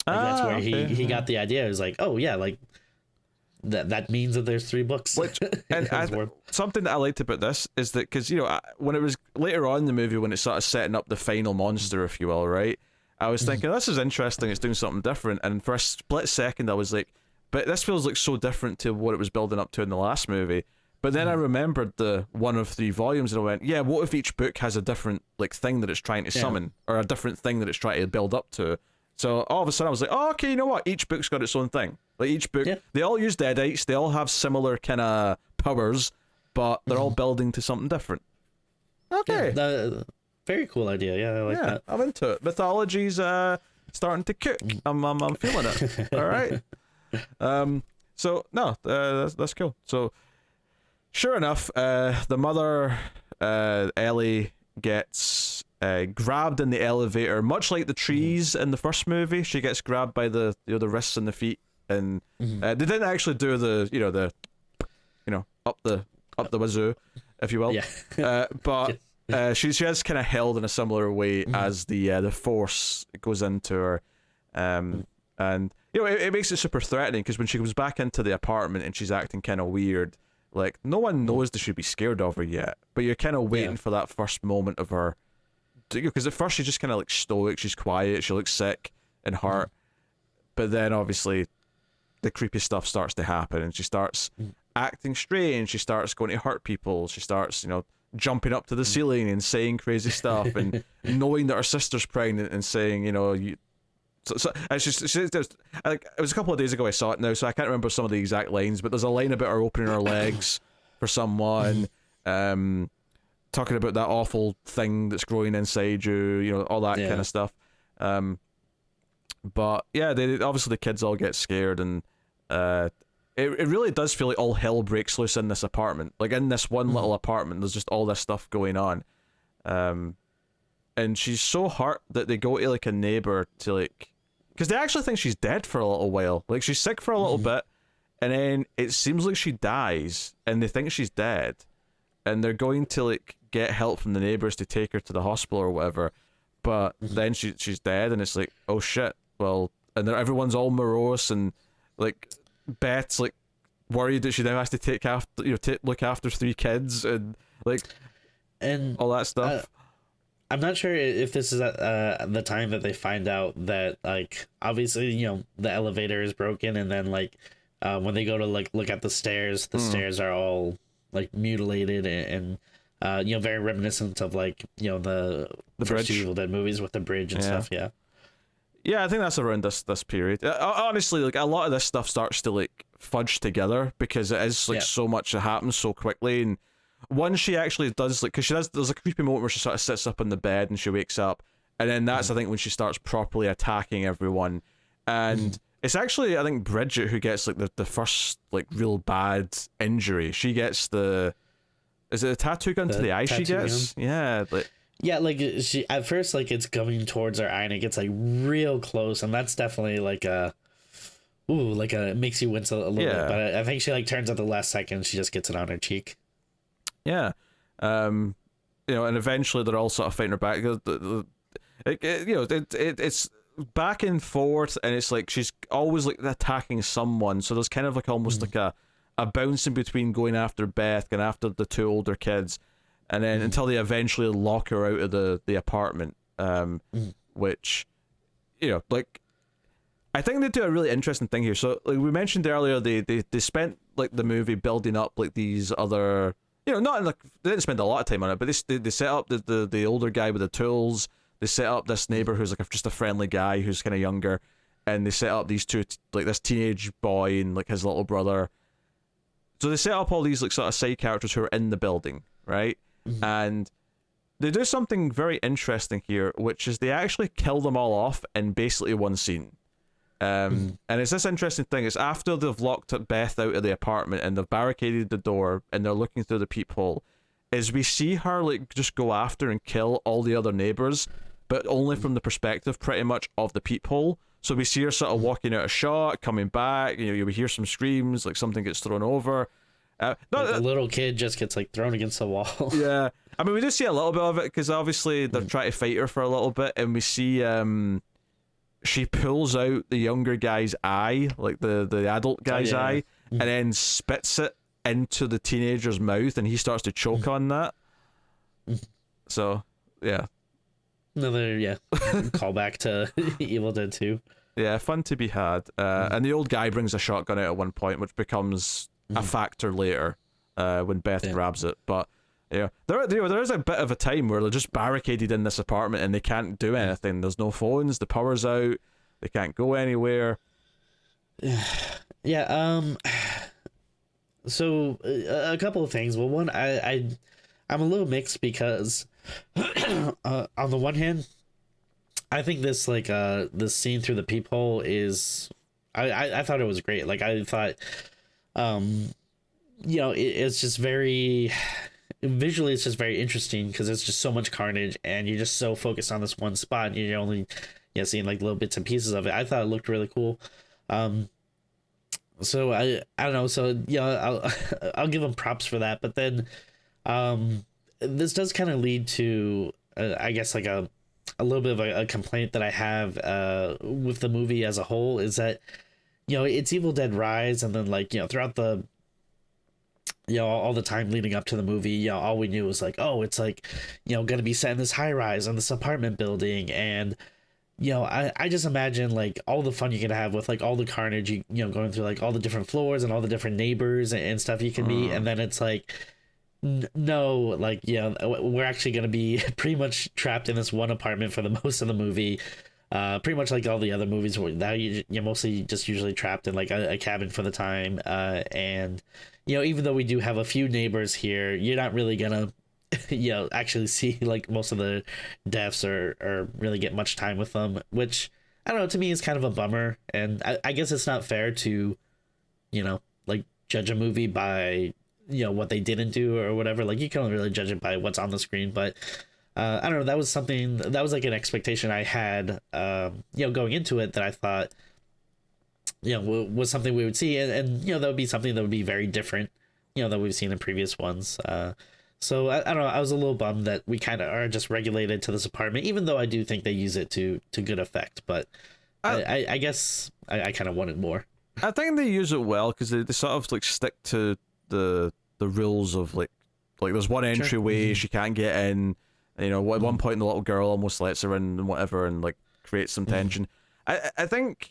Like that's where he got the idea. It was like, oh yeah, like that means that there's 3 books. Which, and something that I liked about this is that because when it was later on in the movie when it started setting up the final monster, if you will, right? I was thinking, this is interesting, it's doing something different, and for a split second I was like, but this feels like so different to what it was building up to in the last movie. But then I remembered the one of 3 volumes, and I went, yeah, what if each book has a different like thing that it's trying to summon, or a different thing that it's trying to build up to? So all of a sudden I was like, oh, okay, you know what? Each book's got its own thing. Like each book, they all use deadites, they all have similar kind of powers, but they're all building to something different. Okay. Yeah, very cool idea. Yeah, I like that. I'm into it. Mythology's starting to cook. I'm feeling it. All right. So no, that's cool. So sure enough, the mother, Ellie, gets grabbed in the elevator, much like the trees in the first movie. She gets grabbed by the wrists and the feet, and they didn't actually do the up the wazoo, if you will. Yeah. But she has kind of held in a similar way as the force goes into her, and it makes it super threatening, because when she comes back into the apartment and she's acting kind of weird, like no one knows they should be scared of her yet, but you're kind of waiting for that first moment of her, because at first she's just kind of like stoic, she's quiet, she looks sick and hurt, but then obviously the creepy stuff starts to happen, and she starts acting strange, she starts going to hurt people, she starts jumping up to the ceiling and saying crazy stuff, and knowing that her sister's pregnant and saying, and like, it was a couple of days ago I saw it now, so I can't remember some of the exact lines, but there's a line about her opening her legs for someone, talking about that awful thing that's growing inside you, all that kind of stuff. But yeah, obviously the kids all get scared, and it really does feel like all hell breaks loose in this apartment. Like in this one little apartment, there's just all this stuff going on. And she's so hurt that they go to like a neighbor to like, because they actually think she's dead for a little while. Like she's sick for a little bit, and then it seems like she dies, and they think she's dead, and they're going to like get help from the neighbors to take her to the hospital or whatever. But then she's dead, and it's like, oh shit. Well, and then everyone's all morose, and like Beth's like worried that she now has to take after look after 3 kids, and like and all that stuff. I'm not sure if this is at the time that they find out that, like, obviously the elevator is broken, and then like when they go to like look at the stairs are all like mutilated and very reminiscent of like the first 2 Evil Dead movies with the bridge and stuff. Yeah, I think that's around this period. Honestly, like a lot of this stuff starts to like fudge together, because it is like so much that happens so quickly. And once she actually does, like, because there's a creepy moment where she sort of sits up in the bed and she wakes up, and then that's I think when she starts properly attacking everyone. And it's actually, I think, Bridget who gets like the first like real bad injury. She gets is it a tattoo gun to the eye she gets? Gun? Yeah, like. Yeah, like she at first, like it's coming towards her eye and it gets like real close, and that's definitely like it makes you wince a little bit. But I think she like turns at the last second, she just gets it on her cheek. Yeah, and eventually they're all sort of fighting her back. It's back and forth, and it's like she's always like attacking someone. So there's kind of like almost like a bouncing between going after Beth and after the 2 older kids. And then until they eventually lock her out of the apartment, which, like, I think they do a really interesting thing here. So, like we mentioned earlier, they spent like the movie building up like these other, not in, like, they didn't spend a lot of time on it, but they set up the older guy with the tools. They set up this neighbor who's like just a friendly guy who's kind of younger, and they set up these 2 like this teenage boy and like his little brother. So they set up all these like sort of side characters who are in the building, right? And they do something very interesting here, which is they actually kill them all off in basically one scene. And it's this interesting thing. It's after they've locked Beth out of the apartment and they've barricaded the door and they're looking through the peephole, is we see her like just go after and kill all the other neighbors, but only from the perspective pretty much of the peephole. So we see her sort of walking out of shot, coming back, you hear some screams, like something gets thrown over. The little kid just gets like thrown against the wall. Yeah, I mean we do see a little bit of it because obviously they're trying to fight her for a little bit, and we see she pulls out the younger guy's eye, like the adult guy's eye, and then spits it into the teenager's mouth, and he starts to choke on that. So yeah, Another callback to Evil Dead 2. Yeah, fun to be had. And the old guy brings a shotgun out at one point, which becomes a factor later when Beth grabs it. But yeah, there is a bit of a time where they're just barricaded in this apartment and they can't do anything. There's no phones, the power's out, they can't go anywhere. Yeah. So a couple of things. Well, one, I'm a little mixed because on the one hand, I think this this scene through the peephole is I thought it was great. Like I thought it's just very visually, it's just very interesting because it's just so much carnage and you're just so focused on this one spot and you're only seeing like little bits and pieces of it. I thought it looked really cool. So I don't know, so I'll give them props for that. But then this does kind of lead to I guess like a little bit of a complaint that I have with the movie as a whole is that it's Evil Dead Rise, and then like throughout the all the time leading up to the movie, all we knew was like, oh, it's like gonna be set in this high rise in this apartment building, and I just imagine like all the fun you can have with like all the carnage going through like all the different floors and all the different neighbors and stuff you can meet, and then it's like no, like we're actually going to be pretty much trapped in this one apartment for the most of the movie, pretty much like all the other movies where now you're mostly just usually trapped in like a cabin for the time, and even though we do have a few neighbors here, you're not really gonna actually see like most of the deaths or really get much time with them, which I don't know, to me is kind of a bummer. And I guess it's not fair to like judge a movie by what they didn't do or whatever. Like you can only really judge it by what's on the screen. But I don't know, that was something that was like an expectation I had going into it, that I thought was something we would see, and that would be something that would be very different that we've seen in previous ones. So I don't know, I was a little bummed that we kind of are just regulated to this apartment, even though I do think they use it to good effect. But I guess I kind of wanted more. I think they use it well because they sort of like stick to the rules of like there's one entryway, she can't get in. At one point the little girl almost lets her in and whatever, and like creates some tension. I think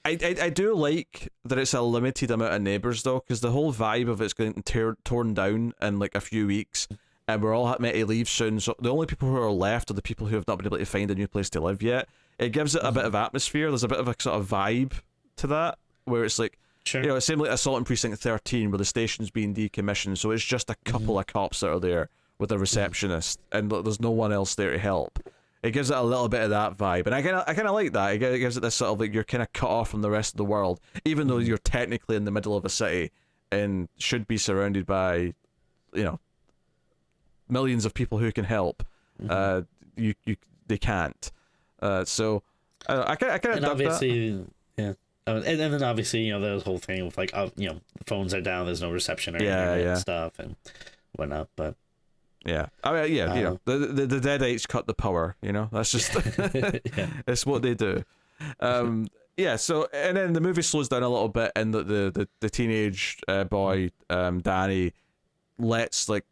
I do like that it's a limited amount of neighbours though, because the whole vibe of it's getting torn down in like a few weeks, and we're all meant to leave soon. So the only people who are left are the people who have not been able to find a new place to live yet. It gives it a bit of atmosphere. There's a bit of a sort of vibe to that, where it's like, it's same like Assault on Precinct 13, where the station's being decommissioned, so it's just a couple of cops that are there with a receptionist, and there's no one else there to help. It gives it a little bit of that vibe, and I kind of like that. It gives it this sort of like you're kind of cut off from the rest of the world, even though you're technically in the middle of a city and should be surrounded by, millions of people who can help. They can't. So I kind of dug that. Yeah. And then obviously, the whole thing with like, the phones are down, there's no reception or and stuff and whatnot. But yeah, I mean, the Deadites cut the power. That's just it's what they do. So and then the movie slows down a little bit, and the teenage boy Danny lets like.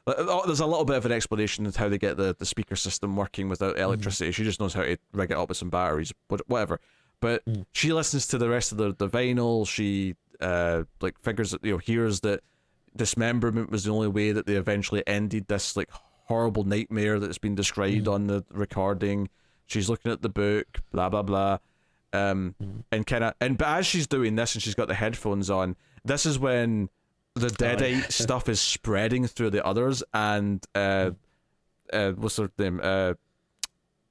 There's a little bit of an explanation of how they get the speaker system working without electricity. She just knows how to rig it up with some batteries, but whatever. But she listens to the rest of the vinyl. She figures that hears that dismemberment was the only way that they eventually ended this like horrible nightmare that's been described on the recording. She's looking at the book, blah blah blah, and but as she's doing this and she's got the headphones on, this is when the Deadite stuff is spreading through the others, and what's her name?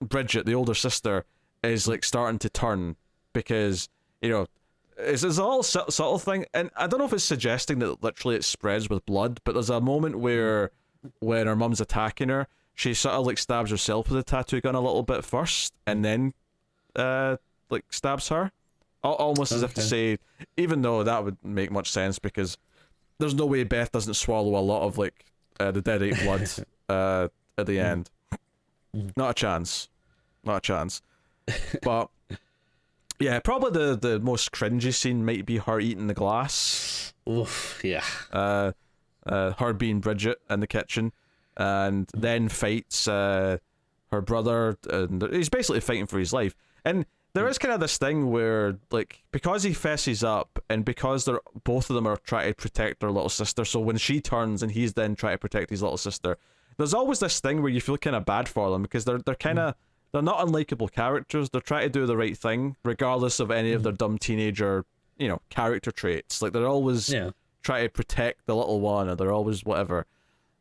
Bridget, the older sister, is like starting to turn because it's a little subtle thing, and I don't know if it's suggesting that literally it spreads with blood, but there's a moment where when her mum's attacking her, she sort of like stabs herself with a tattoo gun a little bit first, and then like stabs her, almost as if to say, even though that would make much sense because there's no way Beth doesn't swallow a lot of like the Deadite blood at the end. Not a chance. But yeah, probably the most cringy scene might be her eating the glass. Oof, yeah. Her being Bridget in the kitchen, and then fights her brother, and he's basically fighting for his life. And there is kind of this thing where, like, because he fesses up, and because they're both of them are trying to protect their little sister, so when she turns and he's then trying to protect his little sister, there's always this thing where you feel kind of bad for them, because they're kind of they're not unlikable characters. They're trying to do the right thing regardless of any of their dumb teenager, character traits. Like, they're always trying to protect the little one, or they're always whatever.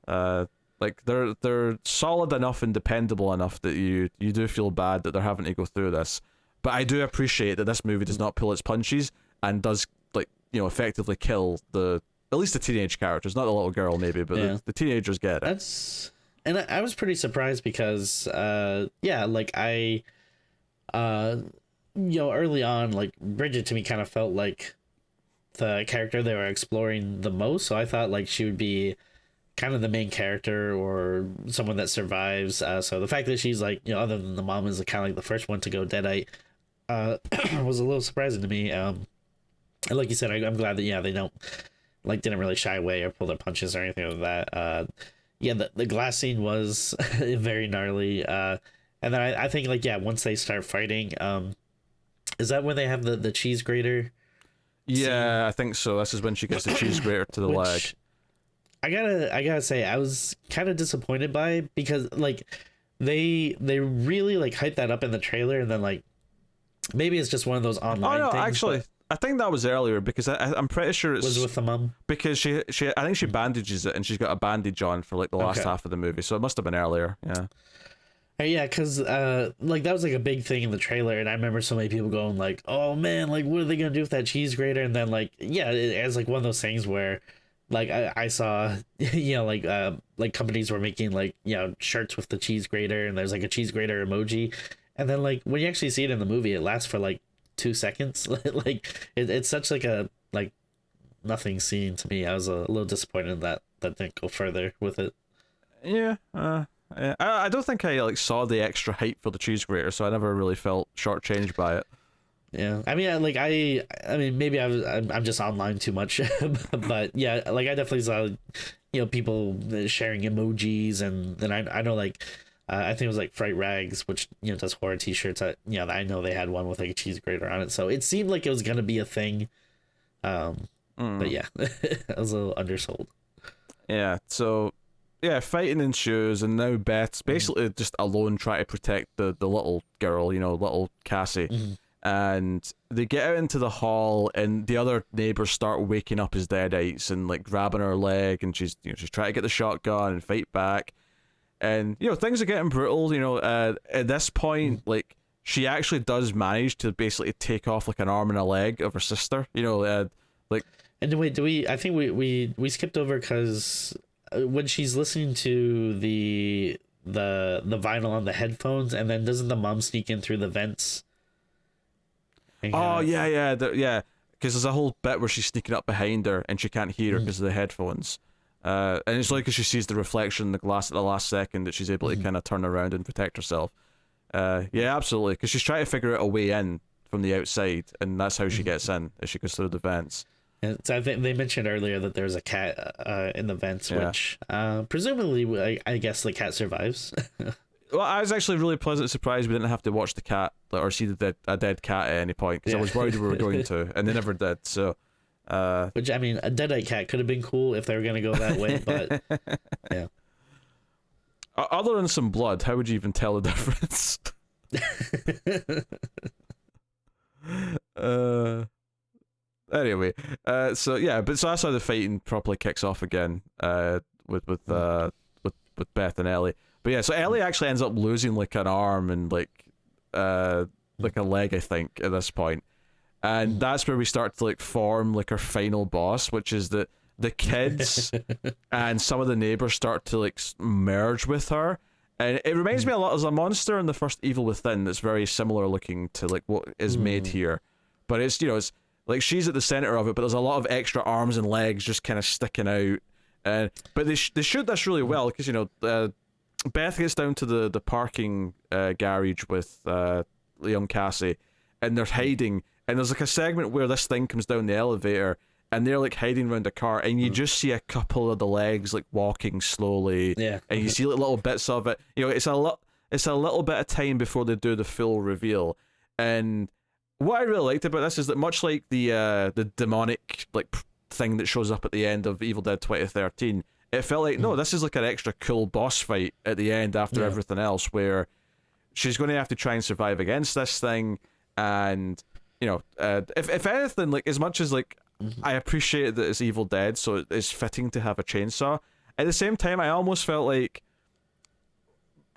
Like, they're solid enough and dependable enough that you do feel bad that they're having to go through this. But I do appreciate that this movie does not pull its punches and does, like, effectively kill at least the teenage characters, not the little girl maybe, but the teenagers get it. And I was pretty surprised because, like, I, early on, like, Bridget to me kind of felt like the character they were exploring the most. So I thought, like, she would be kind of the main character or someone that survives. So the fact that she's, like, other than the mom, is kind of like the first one to go deadite, was a little surprising to me. And like you said, I'm glad that, they don't, like, didn't really shy away or pull their punches or anything like that. The glass scene was very gnarly. And then I think, like, once they start fighting, is that when they have the cheese grater scene? I think so. This is when she gets the cheese grater to the leg. I gotta say, I was kind of disappointed by it, because, like, they really, like, hyped that up in the trailer, and then, like, maybe it's just one of those online things. Actually, I think that was earlier, because I'm pretty sure it's... Was with the mum? Because she I think she bandages it, and she's got a bandage on for, like, the last half of the movie, so it must have been earlier, yeah. Yeah, because, like, that was, like, a big thing in the trailer, and I remember so many people going, like, oh, man, like, what are they gonna do with that cheese grater? And then, like, it's, like, one of those things where, like, I saw, like, companies were making, like, shirts with the cheese grater, and there's, like, a cheese grater emoji, and then, like, when you actually see it in the movie, it lasts for, like, 2 seconds. Like, it's such, like, a, like, nothing scene to me. I was a little disappointed that didn't go further with it. I don't think I, like, saw the extra hype for the cheese grater, so I never really felt shortchanged by it. Yeah, I mean, like, I mean, maybe I'm just online too much, but yeah, like, I definitely saw, people sharing emojis, and then I know, like, I think it was, like, Fright Rags, which, does horror t-shirts. I know they had one with, like, a cheese grater on it, so it seemed like it was gonna be a thing. But yeah, I was a little undersold. Yeah, so fighting ensues, and now Beth's basically just alone trying to protect the little girl, little Cassie. And they get out into the hall, and the other neighbors start waking up as deadites and, like, grabbing her leg, and she's trying to get the shotgun and fight back. And things are getting brutal. At this point, like, she actually does manage to basically take off, like, an arm and a leg of her sister. Like. And wait, I think we skipped over, because when she's listening to the vinyl on the headphones, and then doesn't the mom sneak in through the vents? Oh, yeah. Because there's a whole bit where she's sneaking up behind her, and she can't hear her because of the headphones. And it's like, because she sees the reflection in the glass at the last second, that she's able to kind of turn around and protect herself. Yeah, absolutely. Because she's trying to figure out a way in from the outside, and that's how she gets in, as she goes through the vents. And so I think they mentioned earlier that there's a cat in the vents, which presumably, I guess the cat survives. Well, I was actually really pleasantly surprised we didn't have to watch the cat, or see a dead cat at any point, because I was worried we were going to, and they never did. So, which, I mean, a deadite cat could have been cool if they were going to go that way, but yeah. Other than some blood, how would you even tell the difference? Anyway, so that's how the fighting properly kicks off again, with Beth and Ellie. But yeah, so Ellie actually ends up losing, like, an arm and, like a leg, I think, at this point. And that's where we start to, like, form, like, our final boss, which is that the kids and some of the neighbors start to, like, merge with her. And it reminds me a lot, there's a monster in the first Evil Within that's very similar looking to, like, what is made here. But it's, it's like, she's at the center of it, but there's a lot of extra arms and legs just kind of sticking out. But they shoot this really well, because, Beth gets down to the parking garage with young Cassie, and they're hiding, and there's, like, a segment where this thing comes down the elevator, and they're, like, hiding around a car, and you just see a couple of the legs, like, walking slowly, and you see, like, little bits of it. It's it's a little bit of time before they do the full reveal. And what I really liked about this is that much like the demonic like thing that shows up at the end of Evil Dead 2013, it felt like no, this is like an extra cool boss fight at the end after everything else, where she's going to have to try and survive against this thing. And you know, if anything, like as much as like I appreciate that it's Evil Dead, so it's fitting to have a chainsaw. At the same time, I almost felt like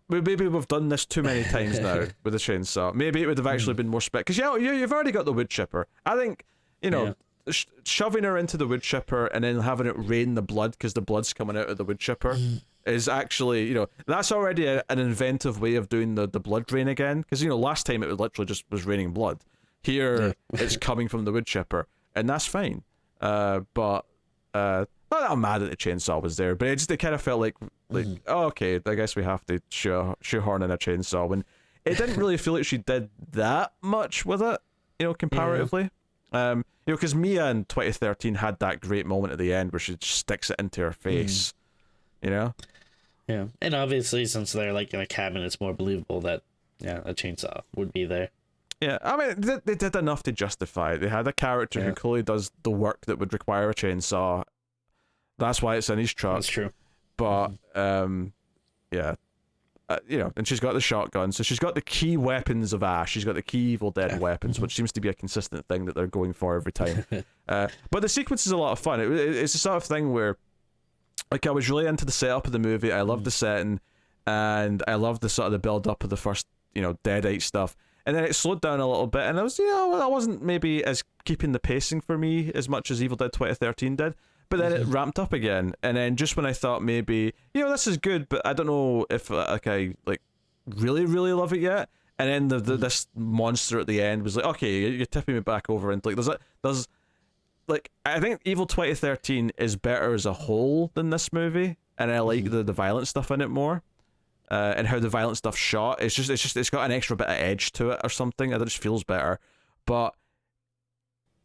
maybe we've done this too many times now with the chainsaw. Maybe it would have actually been more because you've already got the wood chipper. I think shoving her into the wood chipper and then having it rain the blood because the blood's coming out of the wood chipper is actually that's already an inventive way of doing the blood rain again. Because last time it was literally just was raining blood. Here it's coming from the wood chipper, and that's fine. But not that I'm mad that the chainsaw was there, but it kind of felt like oh, okay, I guess we have to shoehorn in a chainsaw when it didn't really feel like she did that much with it, comparatively. Because Mia in 2013 had that great moment at the end where she just sticks it into her face, Yeah, and obviously since they're like in a cabin, it's more believable that a chainsaw would be there. Yeah, I mean they did enough to justify it. They had a character who clearly does the work that would require a chainsaw. That's why it's in his truck. That's true. But and she's got the shotgun, so she's got the key weapons of Ash. She's got the key Evil Dead weapons, which seems to be a consistent thing that they're going for every time. But the sequence is a lot of fun. It's the sort of thing where, like, I was really into the setup of the movie. I loved the setting, and I loved the sort of the build up of the first, Deadite stuff. And then it slowed down a little bit, and I was, I wasn't maybe as keeping the pacing for me as much as Evil Dead 2013 did. But then it ramped up again, and then just when I thought maybe, this is good, but I don't know if I really, really love it yet. And then this monster at the end was like, okay, you're tipping me back over into there's I think Evil 2013 is better as a whole than this movie, and I like the violent stuff in it more, and how the violent stuff shot. It's got an extra bit of edge to it or something. It just feels better. But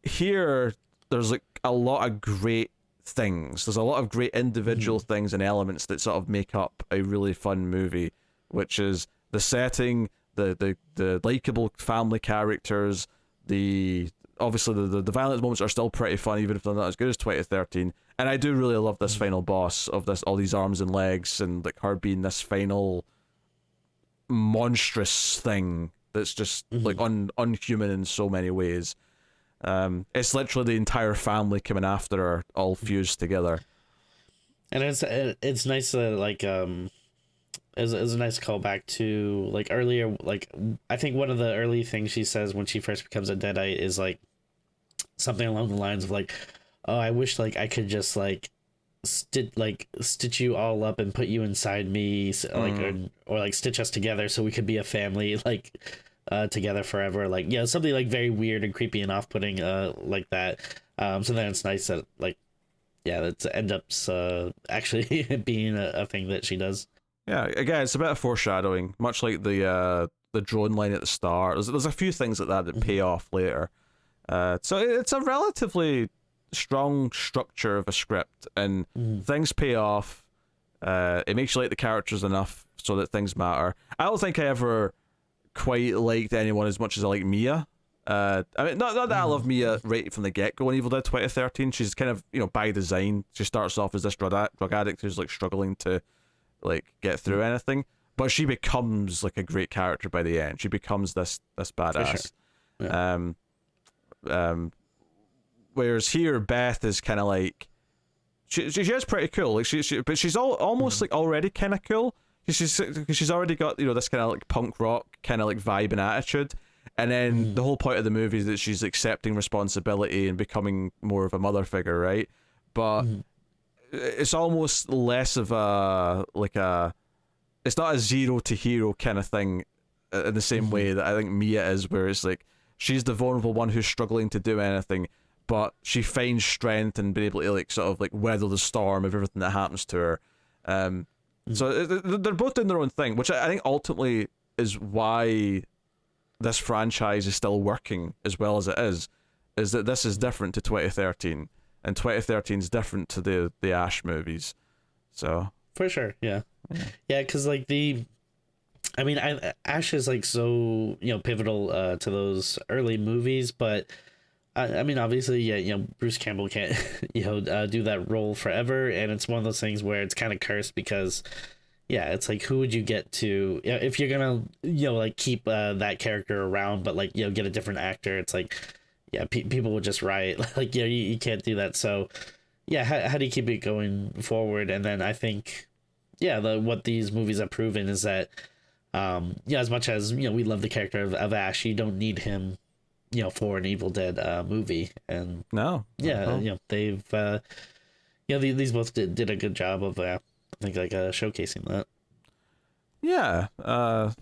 here, there's like a lot of great things. There's a lot of great individual things and elements that sort of make up a really fun movie, which is the setting, the likable family characters, obviously the violent moments are still pretty fun, even if they're not as good as 2013. And I do really love this final boss of all these arms and legs, and like her being this final monstrous thing that's just like unhuman in so many ways. It's literally the entire family coming after her, all fused together. And it's nice that it's a nice callback to like earlier. Like I think one of the early things she says when she first becomes a Deadite is like something along the lines of like, "Oh, I wish like I could just stitch you all up and put you inside me, or like stitch us together so we could be a family together forever." Like something like very weird and creepy and off-putting like that. So then it's nice that that ends up actually being a thing that she does. Yeah, again, it's a bit of foreshadowing, much like the drone line at the start. There's a few things like that pay off later. So it's a relatively strong structure of a script, and things pay off. It makes you like the characters enough so that things matter. I don't think I ever quite liked anyone as much as I like Mia. I mean, not that I love Mia right from the get-go in Evil Dead 2013. She's kind of, by design, she starts off as this drug addict who's like struggling to like get through anything, but she becomes like a great character by the end. She becomes this badass. Sure. Yeah. Whereas here Beth is kind of like she is pretty cool. Like but she's almost like already kind of cool. She's already got this kind of like punk rock kind of like vibe and attitude, and then the whole point of the movie is that she's accepting responsibility and becoming more of a mother figure, right? But it's almost less of it's not a zero to hero kind of thing in the same way that I think Mia is, where it's like she's the vulnerable one who's struggling to do anything, but she finds strength and being able to like sort of like weather the storm of everything that happens to her. So they're both doing their own thing, which I think ultimately is why this franchise is still working as well as it is that this is different to 2013, and 2013 is different to the Ash movies. So for sure, yeah, because like I mean, Ash is like so pivotal to those early movies, but I mean, obviously, yeah, Bruce Campbell can't do that role forever, and it's one of those things where it's kind of cursed because yeah, it's like who would you get to if you're gonna like keep that character around, but like get a different actor? It's like yeah, people would just riot like you can't do that. So yeah, how do you keep it going forward? And then I think yeah, what these movies have proven is that yeah, as much as we love the character of Ash, you don't need him for an Evil Dead movie. And No. yeah, they've these both did a good job of I think like showcasing that. Yeah.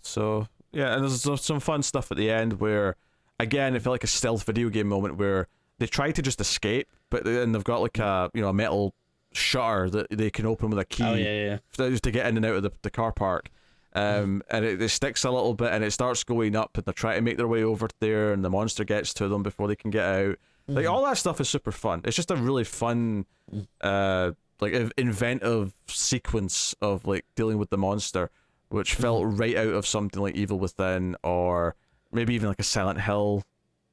So yeah, and there's some fun stuff at the end where, again, it felt like a stealth video game moment where they try to just escape, but then they've got like a a metal shutter that they can open with a key. Oh yeah. Just to get in and out of the car park. And it sticks a little bit and it starts going up and they're trying to make their way over there and the monster gets to them before they can get out. Like all that stuff is super fun. It's just a really fun like inventive sequence of like dealing with the monster, which felt right out of something like Evil Within or maybe even like a Silent Hill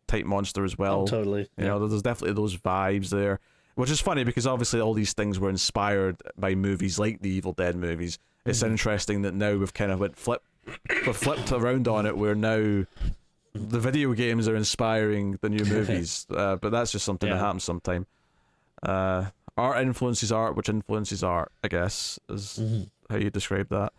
type monster as well. Oh, totally. You know, there's definitely those vibes there, which is funny because obviously all these things were inspired by movies like the Evil Dead movies. It's interesting that now we've kind of we've flipped around on it, where now the video games are inspiring the new movies. But that's just something that happens sometime. Art influences art, which influences art, I guess, is how you describe that.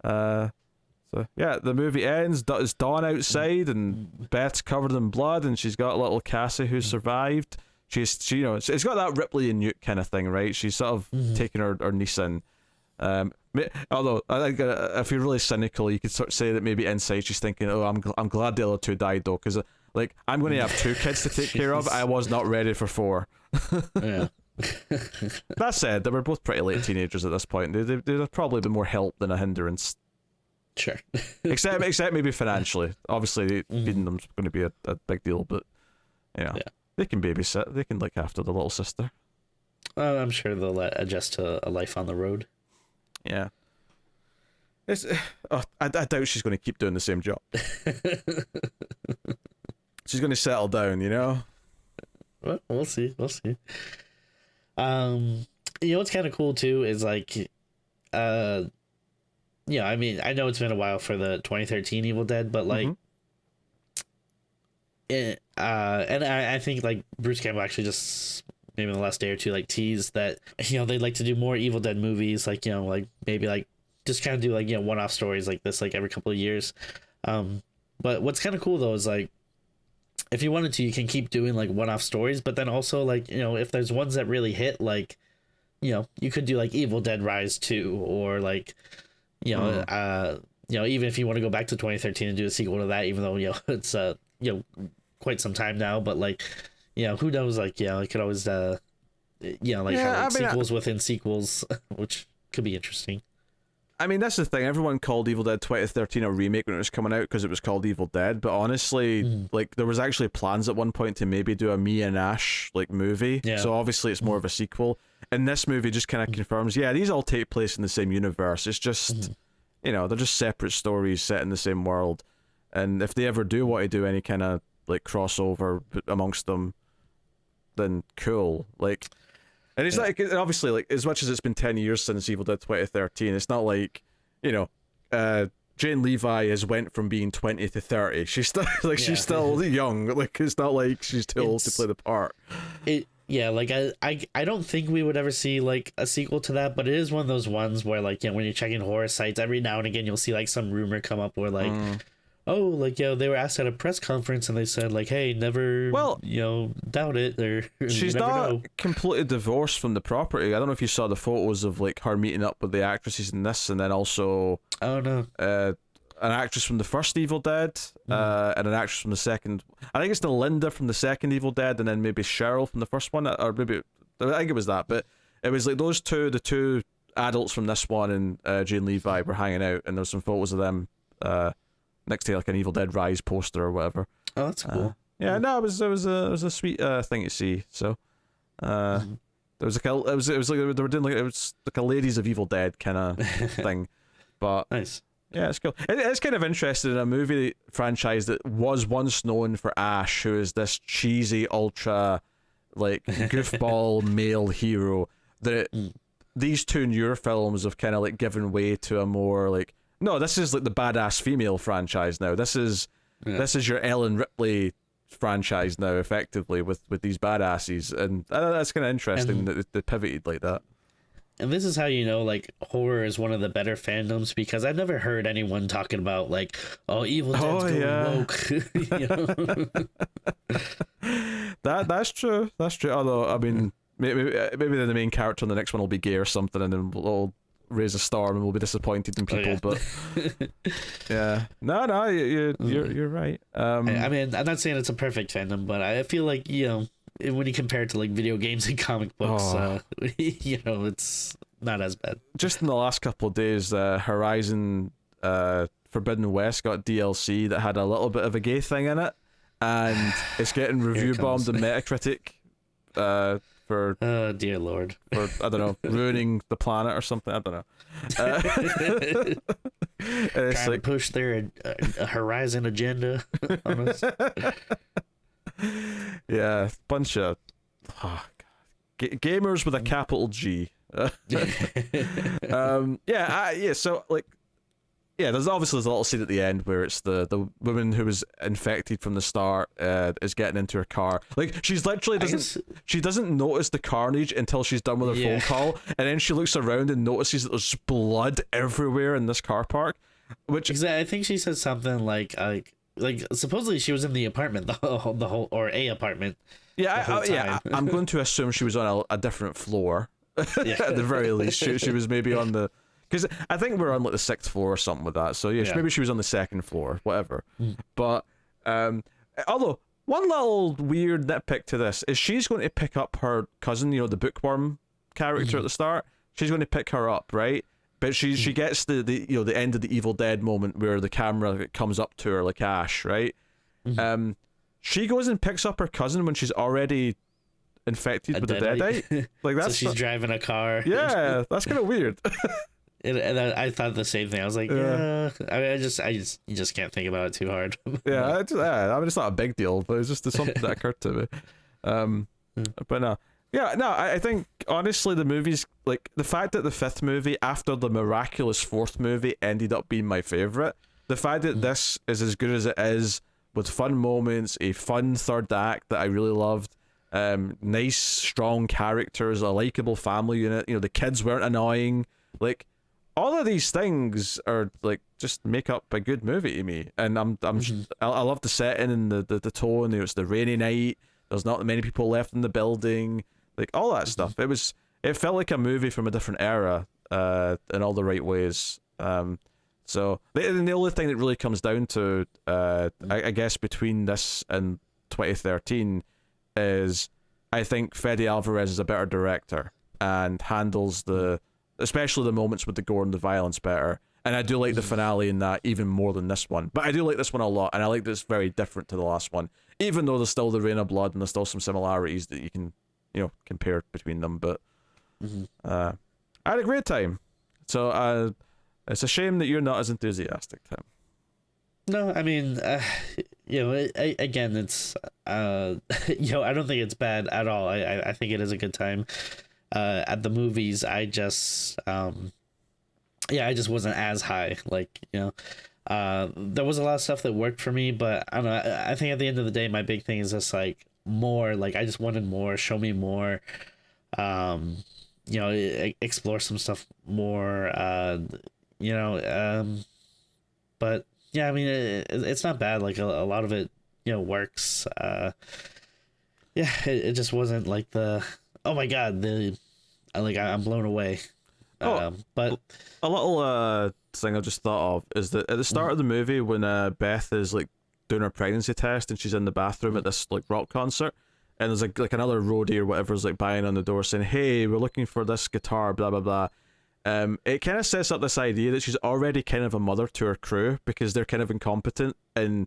So yeah, the movie ends. It's dawn outside, and Beth's covered in blood, and she's got little Cassie who survived. She it's got that Ripley and Newt kind of thing, right? She's sort of taking her niece in. Although I think if you're really cynical, you could sort of say that maybe inside she's thinking, "Oh, I'm glad the other two died though, because like I'm going to have 2 kids to take care of. I was not ready for 4." Yeah. That said, they were both pretty late teenagers at this point. They'd probably been more help than a hindrance. Sure. except maybe financially. Obviously, feeding them's going to be a big deal, but they can babysit. They can look after the little sister. I'm sure they'll adjust to a life on the road. Yeah. I doubt she's going to keep doing the same job. She's going to settle down, Well, we'll see. What's kind of cool too is like, I mean, I know it's been a while for the 2013 Evil Dead, but like, and I think like Bruce Campbell actually just maybe in the last day or two like teased that they'd like to do more Evil Dead movies, like like maybe like just kind of do like one-off stories like this like every couple of years. But what's kind of cool though is like if you wanted to, you can keep doing like one-off stories, but then also like if there's ones that really hit, like you could do like Evil Dead Rise 2 or like even if you want to go back to 2013 and do a sequel to that, even though it's quite some time now, but like who knows, like it could always have like sequels within sequels, which could be interesting. I mean, that's the thing. Everyone called Evil Dead 2013 a remake when it was coming out because it was called Evil Dead. But honestly, like there was actually plans at one point to maybe do a Mia and Ash like movie. Yeah. So obviously it's more of a sequel. And this movie just kind of confirms, these all take place in the same universe. It's just, they're just separate stories set in the same world. And if they ever do want to do any kind of like crossover amongst them, then cool. Like. And it's like, obviously, like, as much as it's been 10 years since Evil Dead 2013, it's not like, Jane Levi has went from being 20 to 30. She's still, like, she's still young. Like, it's not like she's too old to play the part. Like, I don't think we would ever see, like, a sequel to that, but it is one of those ones where, like, when you're checking horror sites, every now and again, you'll see, like, some rumor come up where, like, oh, like, they were asked at a press conference and they said, like, hey, never, doubt it. She's not completely divorced from the property. I don't know if you saw the photos of, like, her meeting up with the actresses in this, and then also... Oh, no. An actress from the first Evil Dead, and an actress from the second... I think it's the Linda from the second Evil Dead, and then maybe Cheryl from the first one, or maybe... I think it was that, but it was, like, those two, the two adults from this one and Jane Levi were hanging out, and there's some photos of them, next to like an Evil Dead Rise poster or whatever. Oh, that's cool. Yeah, no, it was a sweet thing to see. So, there was like it was like they were doing like it was like a Ladies of Evil Dead kind of thing, but nice. Yeah, it's cool. It's kind of interesting in a movie franchise that was once known for Ash, who is this cheesy, ultra, like, goofball male hero, that these two newer films have kind of, like, given way to a more, like, no, this is, like, the badass female franchise now. This is your Ellen Ripley franchise now, effectively, with these badasses. And that's kind of interesting that they pivoted like that. And this is how you know, like, horror is one of the better fandoms, because I've never heard anyone talking about, like, oh, Evil Dead's going woke. You know? That's true. That's true. Although, I mean, maybe the main character in the next one will be gay or something, and then we'll raise a storm and we'll be disappointed in people. But yeah, no, you're right. I mean, I'm not saying it's a perfect fandom, but I feel like, you know, when you compare it to, like, video games and comic books, you know, it's not as bad. Just in the last couple of days, Horizon Forbidden West got DLC that had a little bit of a gay thing in it, and it's getting review bombed on Metacritic for oh dear lord, for, I don't know, ruining the planet or something. I don't know. It's trying to push their Horizon agenda on us. Yeah, bunch of gamers with a capital G. So, like, yeah, there's a little scene at the end where it's the woman who was infected from the start is getting into her car. Like, she's literally doesn't notice the carnage until she's done with her phone call, and then she looks around and notices that there's blood everywhere in this car park. Which I think she said something like supposedly she was in the apartment the whole or a apartment. Yeah, I'm going to assume she was on a different floor. At the very least, she was maybe on the, because I think we're on, like, the 6th floor or something with that. So maybe she was on the 2nd floor, whatever. But although one little weird nitpick to this is she's going to pick up her cousin, you know, the bookworm character at the start. She's going to pick her up, right? But she gets the you know, the end of the Evil Dead moment where the camera comes up to her like Ash, right? She goes and picks up her cousin when she's already infected with the deadite. Like, that's so she's driving a car. Yeah, that's kind of weird. And I thought the same thing. I was like, I mean, you just can't think about it too hard. I mean, it's not a big deal, but it's just something that occurred to me. But no. Yeah, no, I think, honestly, the movie's, like, the fact that the 5th movie, after the miraculous 4th movie, ended up being my favourite, the fact that this is as good as it is, with fun moments, a fun third act that I really loved, nice, strong characters, a likeable family unit, you know, the kids weren't annoying, like, all of these things are, like, just make up a good movie to me. And I love the setting and the tone. You know, it's the rainy night, there's not many people left in the building, like, all that stuff. It felt like a movie from a different era, in all the right ways. So the only thing that really comes down to, I guess, between this and 2013 is, I think Fede Alvarez is a better director and handles especially the moments with the gore and the violence better. And I do like the finale in that even more than this one. But I do like this one a lot, and I like that it's very different to the last one, even though there's still the Rain of Blood and there's still some similarities that you can, you know, compare between them. But I had a great time. So it's a shame that you're not as enthusiastic, Tim. No, I mean, you know, again, it's you know, I don't think it's bad at all. I think it is a good time. At the movies, I just wasn't as high. Like, you know, there was a lot of stuff that worked for me, but I don't know. I think at the end of the day, my big thing is just, like, more. Like, I just wanted more. Show me more. You know, explore some stuff more. You know, but yeah, I mean, it's not bad. Like, a lot of it, you know, works. Yeah, it just wasn't like oh my god, I'm blown away. But a little thing I just thought of is that at the start of the movie, when Beth is, like, doing her pregnancy test and she's in the bathroom at this, like, rock concert, and there's like another roadie or whatever is, like, banging on the door saying, "Hey, we're looking for this guitar, blah blah blah." It kind of sets up this idea that she's already kind of a mother to her crew because they're kind of incompetent, and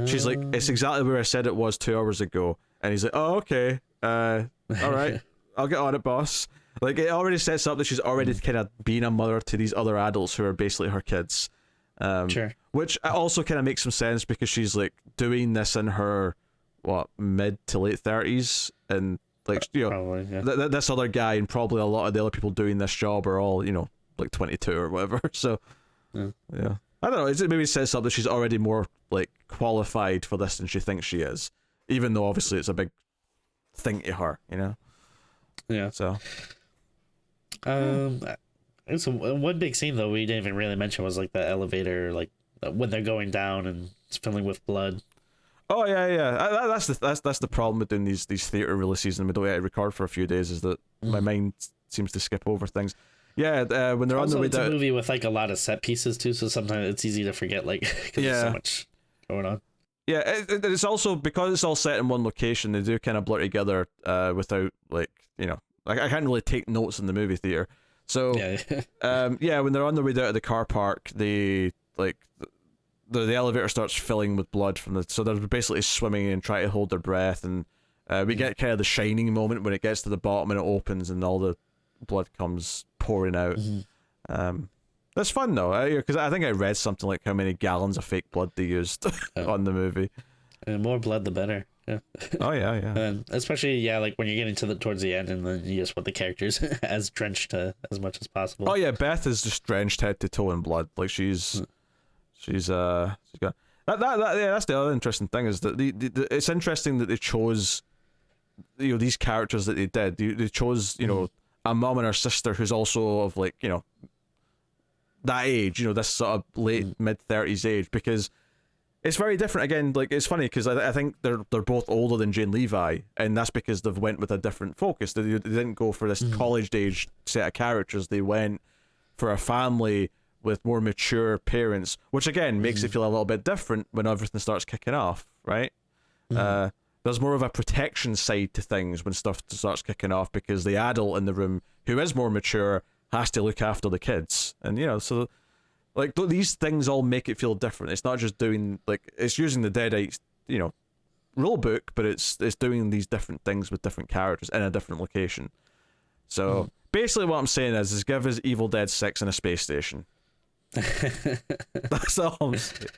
she's like, "It's exactly where I said it was 2 hours ago," and he's like, "Oh, okay, all right, I'll get on it, boss." Like, it already sets up that she's already kind of being a mother to these other adults who are basically her kids. Sure. Which also kind of makes some sense because she's like doing this in her mid to late 30s, and like Probably, yeah. this other guy and probably a lot of the other people doing this job are all like 22 or whatever. So yeah. I don't know. It maybe says something. She's already more like qualified for this than she thinks she is, even though obviously it's a big thing to her, Yeah. So, so one big scene though we didn't even really mention was like the elevator, like when they're going down and it's filling with blood. Oh yeah. That's the problem with doing these theater releases and the way I record for a few days is that my mind seems to skip over things. Yeah, when they're also, on the way it's down. a movie with like a lot of set pieces too, so sometimes it's easy to forget, like, because there's so much going on. Yeah, it's also because it's all set in one location. They do kind of blur together without like I can't really take notes in the movie theater. So when they're on their way down to the car park, they like the elevator starts filling with blood so they're basically swimming and trying to hold their breath, and we get kind of the Shining moment when it gets to the bottom and it opens and all the blood comes pouring out. That's fun though, because I think I read something like how many gallons of fake blood they used on the movie. And more blood the better. Yeah. Oh yeah. And especially like when you're getting towards the end, and then you just want the characters as drenched as much as possible. Oh yeah, Beth is just drenched head to toe in blood. Like she's got that. Yeah, that's the other interesting thing is that it's interesting that they chose these characters that they did. They chose a mom and her sister who's also of like that age, this sort of late mid 30s age, because it's very different. Again, like it's funny because I think they're both older than Jane Levi, and that's because they've went with a different focus. They didn't go for this college age set of characters. They went for a family with more mature parents, which again makes it feel a little bit different when everything starts kicking off, right? There's more of a protection side to things when stuff starts kicking off because the adult in the room who is more mature has to look after the kids, and so like these things all make it feel different. It's not just doing like it's using the Deadite rule book, but it's doing these different things with different characters in a different location. So basically what I'm saying is give us Evil Dead 6 in a space station. That's all I'm saying.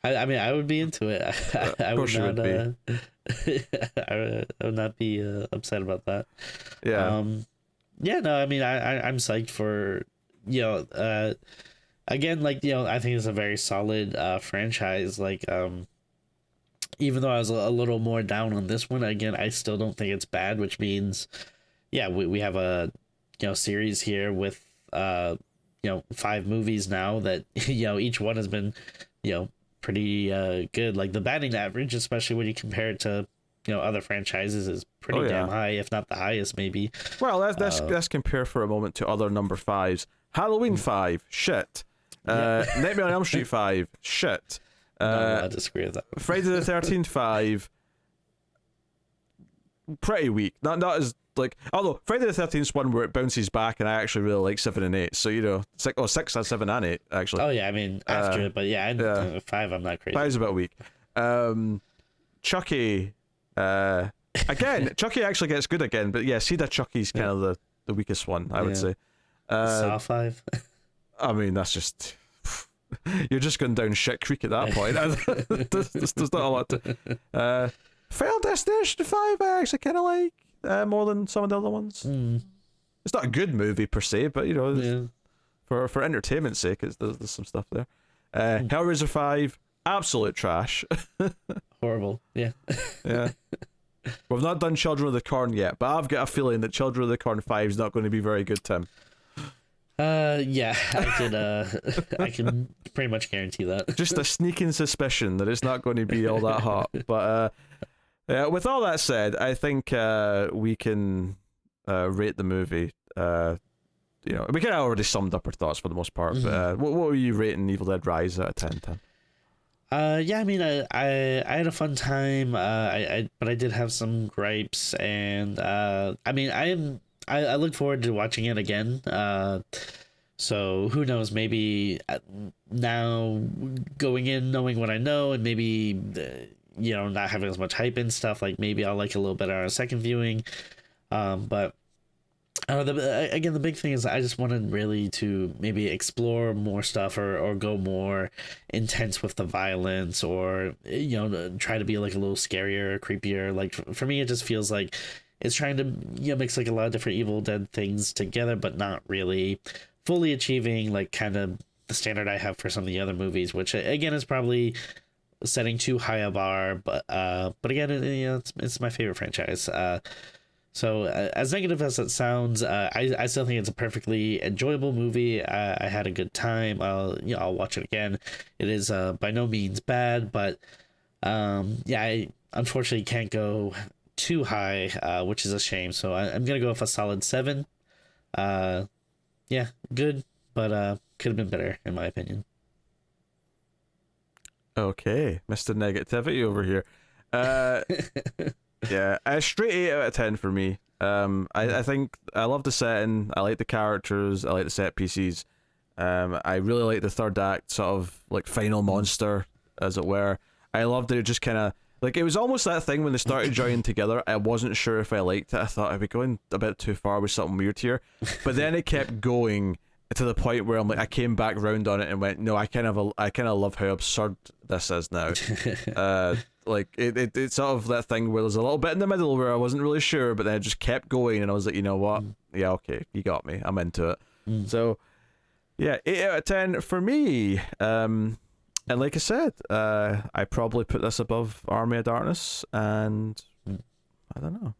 I mean, I would be into it. I would not. I would not be upset about that. Yeah. No. I mean, I'm psyched for again, like I think it's a very solid franchise. Like even though I was a little more down on this one, again, I still don't think it's bad. Which means, we have a series here with 5 movies now that each one has been pretty good. Like the batting average, especially when you compare it to other franchises, is pretty damn high, if not the highest maybe. Well, let's compare for a moment to other number 5s. Halloween 5, shit. Nightmare on Elm Street 5, shit. No, I disagree with that. Friday the 13th 5, pretty weak. Not as like, although Friday the 13th one where it bounces back, and I actually really like 7 and 8. So 6 and 7 and 8 actually. Oh yeah, I mean after it, but 5 I'm not crazy. 5's a bit weak. Chucky, again, Chucky actually gets good again, but see that Chucky's kind of the weakest one, I would say. Saw 5. I mean, that's just you're just going down shit creek at that point. There's not a lot to. Final Destination 5 I actually kind of like more than some of the other ones. It's not a good movie per se, but for entertainment's sake, there's some stuff there. Hellraiser 5, absolute trash. Horrible. Yeah. We've not done Children of the Corn yet, but I've got a feeling that Children of the Corn 5 is not going to be very good, Tim. I can pretty much guarantee that. Just a sneaking suspicion that it's not going to be all that hot. But with all that said, I think we can rate the movie. We kind of already summed up our thoughts for the most part. But what were you rating Evil Dead Rise out of 10, Tim? I mean, I had a fun time. But I did have some gripes, and I mean, I look forward to watching it again. So who knows? Maybe now going in knowing what I know, and maybe not having as much hype and stuff. Like maybe I'll like it a little better on a second viewing. But Again, the big thing is I just wanted really to maybe explore more stuff, or go more intense with the violence, or try to be like a little scarier, creepier. Like for me, it just feels like it's trying to mix like a lot of different Evil Dead things together, but not really fully achieving like kind of the standard I have for some of the other movies, which again is probably setting too high a bar. But again, it's my favorite franchise. So as negative as it sounds, I still think it's a perfectly enjoyable movie. I had a good time. I'll watch it again. It is by no means bad, but I unfortunately can't go too high, which is a shame. So I'm gonna go with a solid 7. Good, but could have been better in my opinion. Okay, Mr. Negativity over here. Yeah, a straight 8 out of 10 for me. I think I love the setting. I like the characters. I like the set pieces. I really like the third act, sort of like final monster, as it were. I loved it. Just kind of like it was almost that thing when they started joining together. I wasn't sure if I liked it. I thought I'd be going a bit too far with something weird here, but then it kept going to the point where I'm like, I came back round on it and went, no, I kind of love how absurd this is now. Like it's sort of that thing where there's a little bit in the middle where I wasn't really sure, but then it just kept going, and I was like, you know what? Yeah, okay, you got me. I'm into it. So yeah, 8 out of 10 for me. And like I said, I probably put this above Army of Darkness, and I don't know.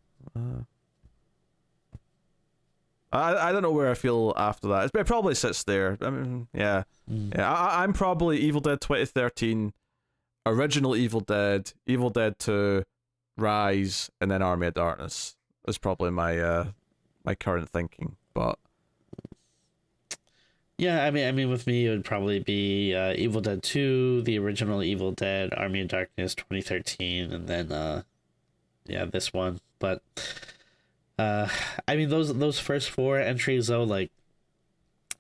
I don't know where I feel after that. It probably sits there. I mean, yeah. I'm probably Evil Dead 2013, original Evil Dead 2, Rise, and then Army of Darkness. Is probably my my current thinking. But yeah, I mean, with me, it would probably be Evil Dead 2, the original Evil Dead, Army of Darkness 2013, and then this one. But I mean, those first 4 entries though, like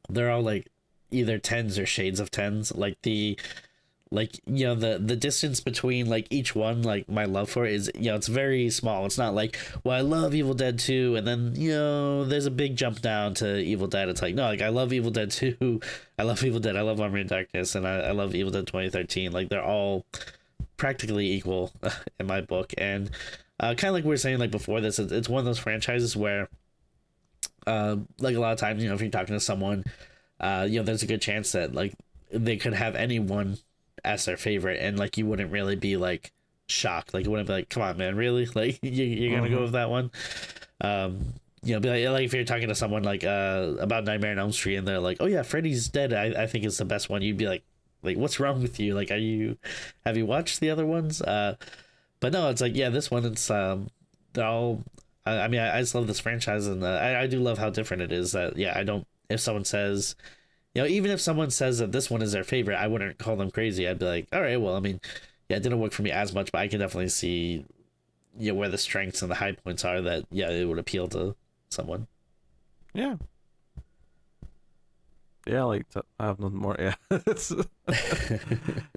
they're all like either 10s or shades of 10s. Like the distance between like each one, like my love for it is, it's very small. It's not like, well, I love Evil Dead 2 and then there's a big jump down to Evil Dead. It's like, no, like I love Evil Dead 2, I love Evil Dead, I love Army of Darkness, and I love Evil Dead 2013. Like they're all practically equal in my book. And kind of like we were saying like before this, it's one of those franchises where like a lot of times, if you're talking to someone, there's a good chance that like they could have anyone as their favorite, and like you wouldn't really be like shocked. Like you wouldn't be like, come on man, really? Like you're gonna go with that one? Be like if you're talking to someone like about Nightmare on Elm Street, and they're like, oh yeah, Freddy's Dead, I think is the best one, you'd be like what's wrong with you? Like have you watched the other ones? But no, it's like, yeah, this one, it's they're all I mean, I just love this franchise, and I do love how different it is. That I don't, if someone says, even if someone says that this one is their favorite, I wouldn't call them crazy. I'd be like, all right, well, I mean, yeah, it didn't work for me as much, but I can definitely see where the strengths and the high points are, that it would appeal to someone. Yeah, like I have nothing more. Yeah,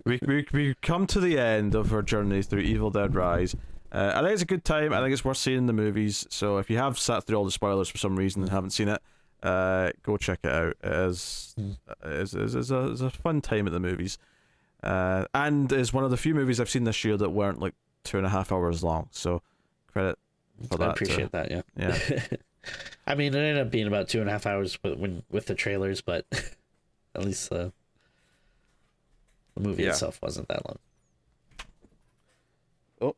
we come to the end of our journey through Evil Dead Rise. I think it's a good time. I think it's worth seeing in the movies. So if you have sat through all the spoilers for some reason and haven't seen it, go check it out. It is a fun time at the movies, and is one of the few movies I've seen this year that weren't like 2.5 hours long. So credit for that. I appreciate that. Yeah. I mean, it ended up being about 2.5 hours with the trailers, but at least the movie itself wasn't that long. Oh,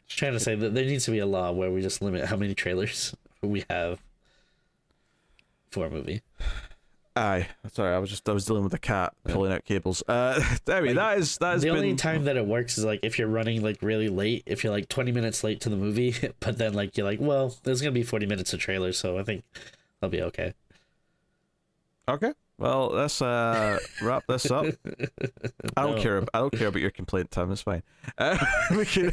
just trying to say that there needs to be a law where we just limit how many trailers we have for a movie. Aye, sorry, I was dealing with a cat pulling out cables. Anyway, that is the only time that it works is like if you're running like really late, if you're like 20 minutes late to the movie, but then like you're like, well, there's gonna be 40 minutes of trailer, so I think I'll be okay. Okay, well, let's wrap this up. I don't care about your complaint, Tim. It's fine. We can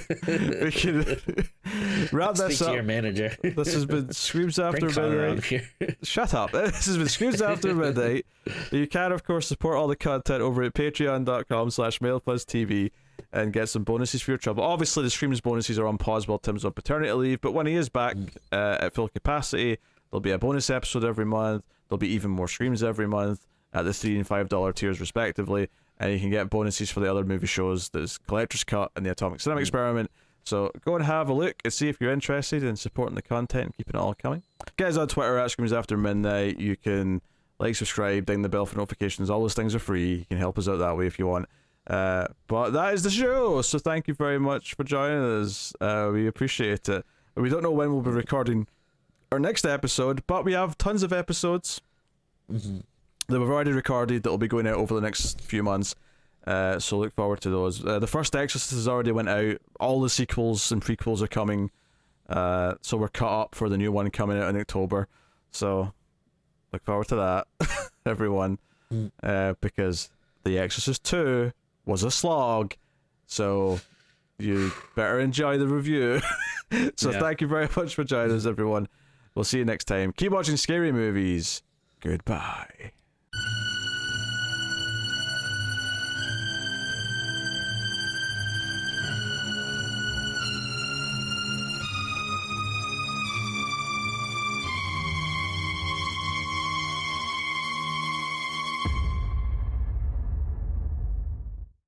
wrap this up. To your manager. This has been Screams After Midnight. Shut up. This has been Screams After Midnight. You can, of course, support all the content over at patreon.com/MailPlusTV and get some bonuses for your trouble. Obviously, the Screams bonuses are on pause while Tim's on paternity leave, but when he is back at full capacity, There'll be a bonus episode every month. There'll be even more streams every month at the $3 and $5 tiers respectively, and you can get bonuses for the other movie shows. There's Collector's Cut and the Atomic Cinema Experiment. So go and have a look and see if you're interested in supporting the content and keeping it all coming. Guys on Twitter at Screams After Midnight. You can like, subscribe, ding the bell for notifications. All those things are free. You can help us out that way if you want. But that is the show. So thank you very much for joining us. We appreciate it. We don't know when we'll be recording our next episode, but we have tons of episodes that we've already recorded that will be going out over the next few months. So look forward to those. The first Exorcist has already went out. All the sequels and prequels are coming. So we're caught up for the new one coming out in October. So look forward to that, everyone. Because The Exorcist 2 was a slog. So you better enjoy the review. So thank you very much for joining us, everyone. We'll see you next time. Keep watching scary movies. Goodbye.